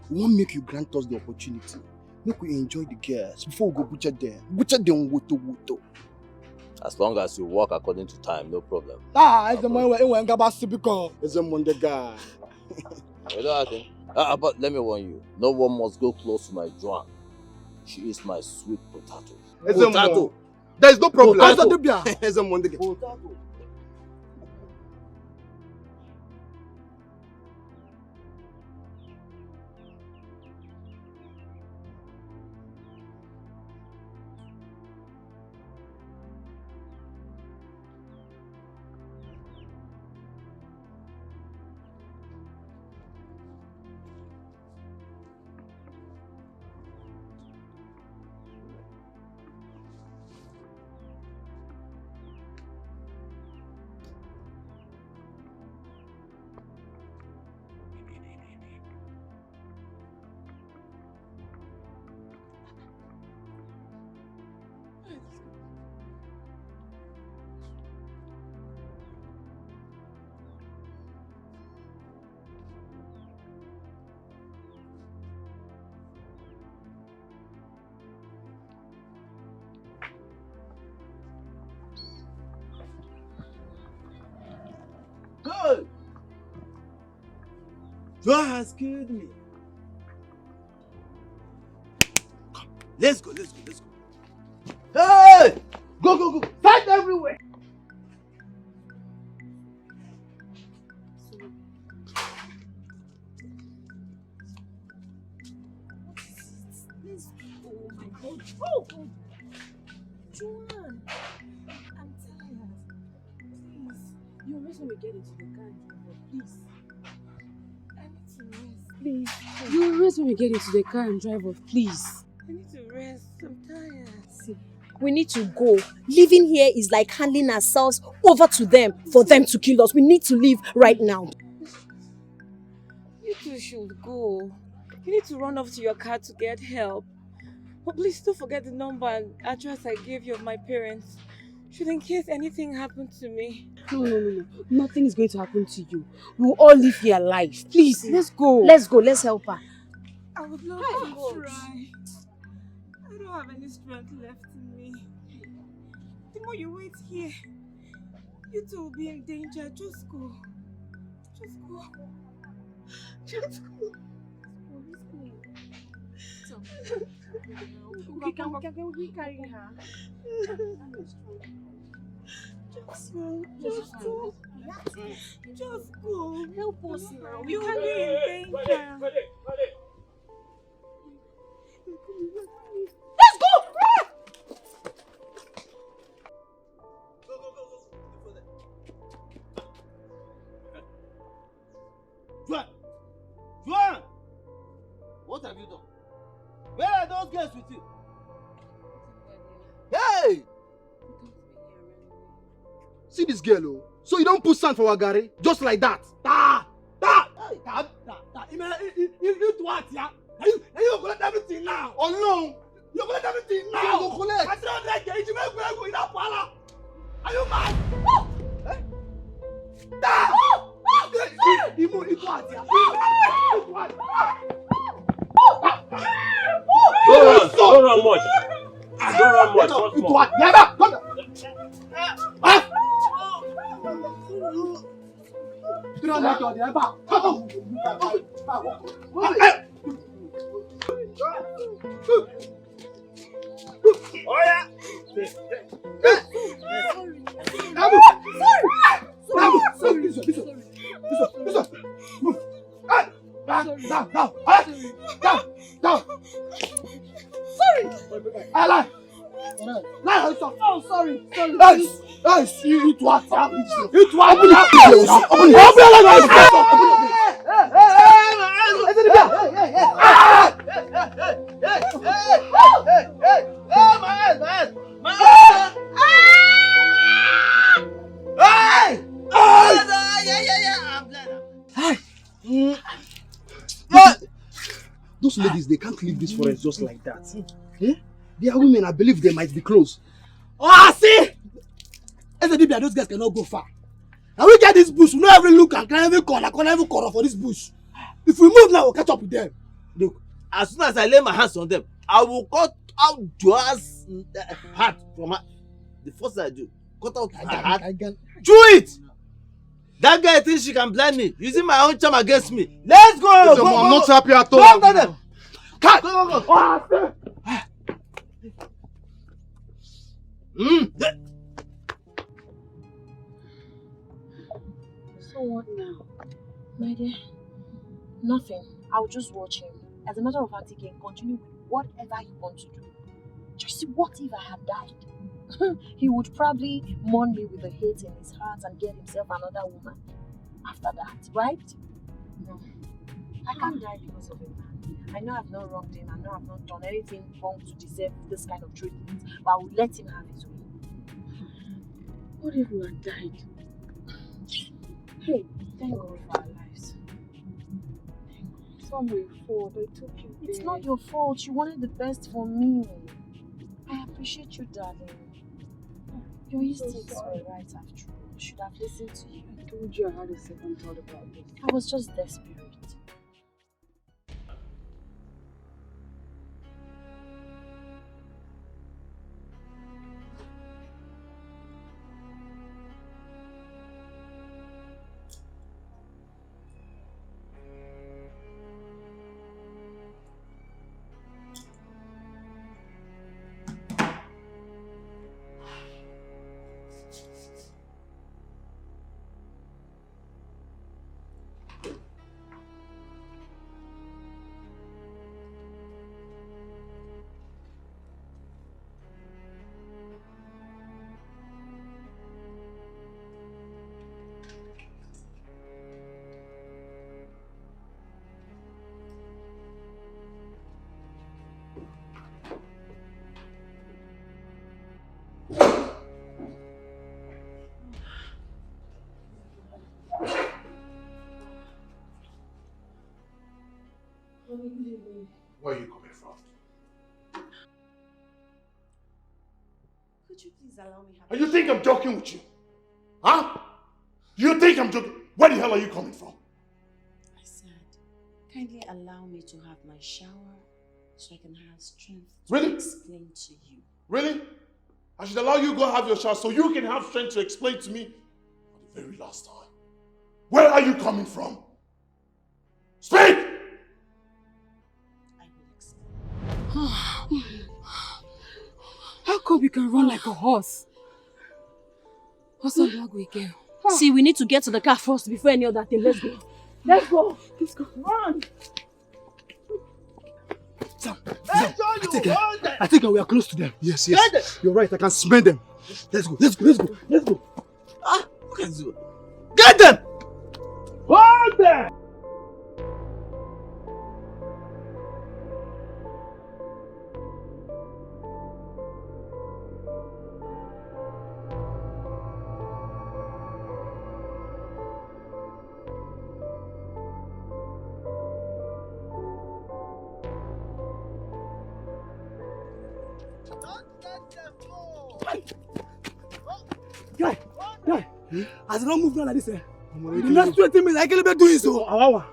We won't make you grant us the opportunity. Make we enjoy the girls before we go butcher them. Butcher them woto. As long as you walk according to time, no problem. It's the one where Gabas typical. Is it Monday guy? You know what I think? But let me warn you, no one must go close to my drum. She is my sweet potato. Potato. There is no problem. Potato. Is it Monday guy? Potato. Hey! Joy has killed me. Come, let's go. Hey! Go! Fight everywhere! Oh my God. Oh, Joanne, I'm tired. Please, you rest when we get into the car, please. I need to rest. Please, you rest when we get into the car and drive off, please. I need to rest. I'm tired. See, we need to go. Living here is like handing ourselves over to them for them to kill us. We need to leave right now. You two should go. You need to run off to your car to get help. But please don't forget the number and address I gave you of my parents. Should in case anything happened to me. No. Nothing is going to happen to you. We will all live here alive. Please, let's go. Let's go. Let's help her. I would love to try. I don't have any strength left in me. The more you wait here, you two will be in danger. Just go. Just go. Okay, can we carry her? Just go. Help us now. You will be in danger. Let's go! Joanne! What have you done? Where are those girls with you? Hey! See this girl, oh. So you don't put sand for our gari? Just like that? You what, yeah? You collect everything now. Oh no! You collect everything now. You collect. I don't like it. You make me go in that parlor. Are you mad? You what, yeah? Don't run much. Don't run much. Once more. You don't like your neighbor. Oh yeah. Sorry. Oh, sorry. Guys, you what? Those ladies, they can't leave this forest just like that. Eh? They are women, I believe they might be close. Oh, see! Those guys cannot go far. Now we get this bush, we don't even look and can't even corner for this bush. If we move now, we'll catch up with them. Look, as soon as I lay my hands on them, I will cut out Joanne's heart from her. The first thing I do, cut out her heart. Chew it! That guy thinks she can blind me, using my own charm against me. Let's go! Listen, Go, I'm go, not go. happy at all. Go after them! Go. So what now? My dear, nothing. I'll just watch him. As a matter of fact, he can continue with whatever he wants to do. Just what if I had died? He would probably mourn me with a hate in his heart and get himself another woman after that, right? No. I can't die because of a man. I know I've not wronged him. I know I've not done anything wrong to deserve this kind of treatment, but I will let him have his way. What if we had died? Hey, thank God for our lives. It's not my fault. I took you there. It's not your fault. You wanted the best for me. I appreciate you, darling. Your instincts were right after all. I should have listened to you. I told you I had a second thought about this. I was just desperate. Where are you coming from? Could you please allow me have And you think I'm joking with you? Huh? You think I'm joking? Where the hell are you coming from? I said, kindly allow me to have my shower so I can have strength to Really? explain to you. Really? I should allow you go have your shower so you can have strength to explain to me for the very last time. Where are you coming from? Speak! How come you can run like a horse? What's up, again? See, we need to get to the car first before any other thing. Let's go. Let's go. Let's go. Run. Sam, I think we are close to them. Yes. You're right, I can smell them. Let's go. Ah, look at you. Get them! Hold them! Guy, as I don't move down like this, the next 20 minutes, I can't be doing so. Awawa.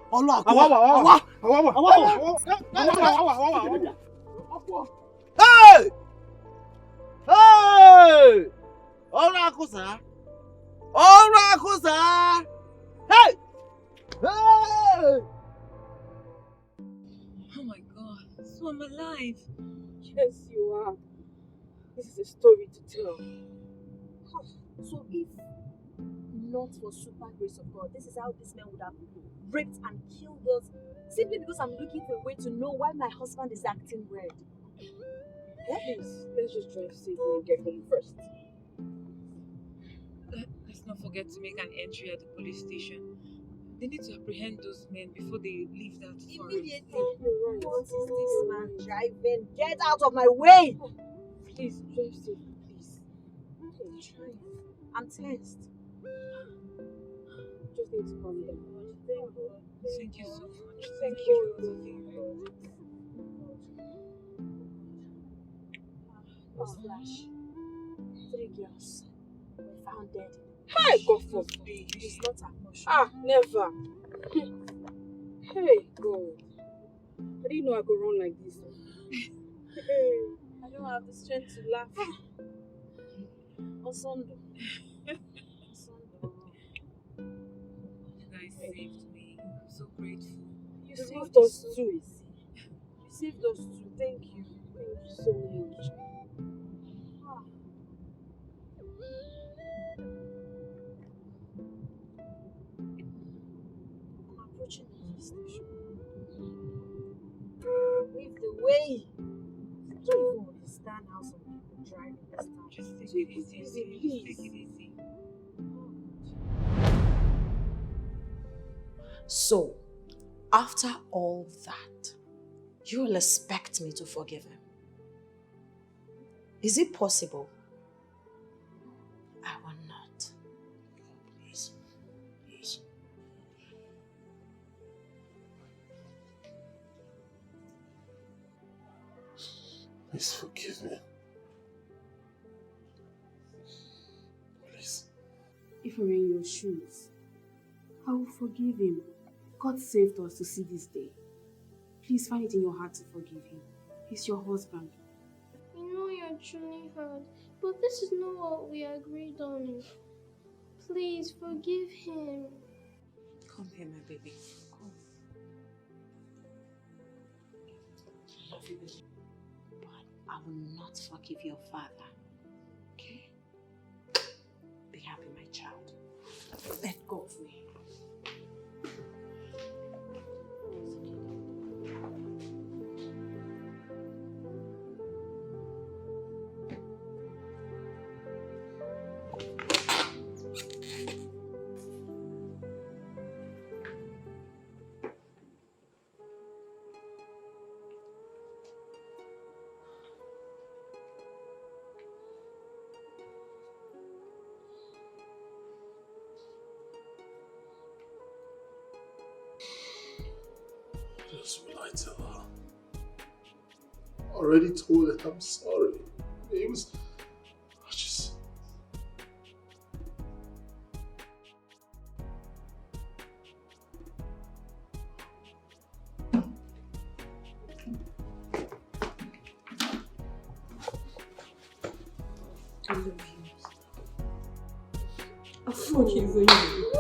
Hey! Hey! Orakusa! Hey! Hey! Oh my God, so I'm alive. Yes, you are. This is a story to tell. So if not for super grace of God, this is how this man would have raped and killed us simply because I'm looking for a way to know why my husband is acting weird. Please, let's just try to save me and get home first. Let's not forget to make an entry at the police station. They need to apprehend those men before they leave that forest. Immediately. What is this man driving? Get out of my way! Please, drive safe, please. I'm trying. I'm tensed. Just need to calm down. Thank you so much. Thank you. Flash. 3 girls were found dead. Hey, God forbid. It's not emotional. Ah, never. Hey, God. I didn't know I could run like this. I don't have the strength to laugh. Osondo. You guys saved me. I'm so grateful. You saved us too. You saved us too. Thank you. Thank you so much. I'm approaching the police station. Leave the way. I don't even understand how some people drive in this town. Just take it easy. Please. Take it easy. So, after all that, you will expect me to forgive him? Is it possible? I will not. Please. Please forgive me. Please. If we're in your shoes, I will forgive him. God saved us to see this day. Please find it in your heart to forgive him. He's your husband. I know you're truly hurt, but this is not what we agreed on. Please forgive him. Come here, my baby. Come. I love you, baby. But I will not forgive your father. Okay? Be happy, my child. Let go of me. Just will I tell her? already told her I'm sorry. It was just... I love you. I fucking love you.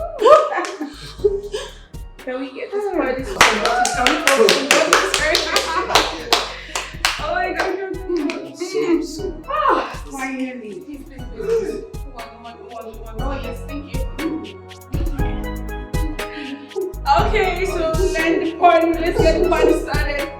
Can we get this party started? Can we focus on this first? Oh my god, you're so finally. Come on. Oh yes, thank you. Okay, so let's get the party started.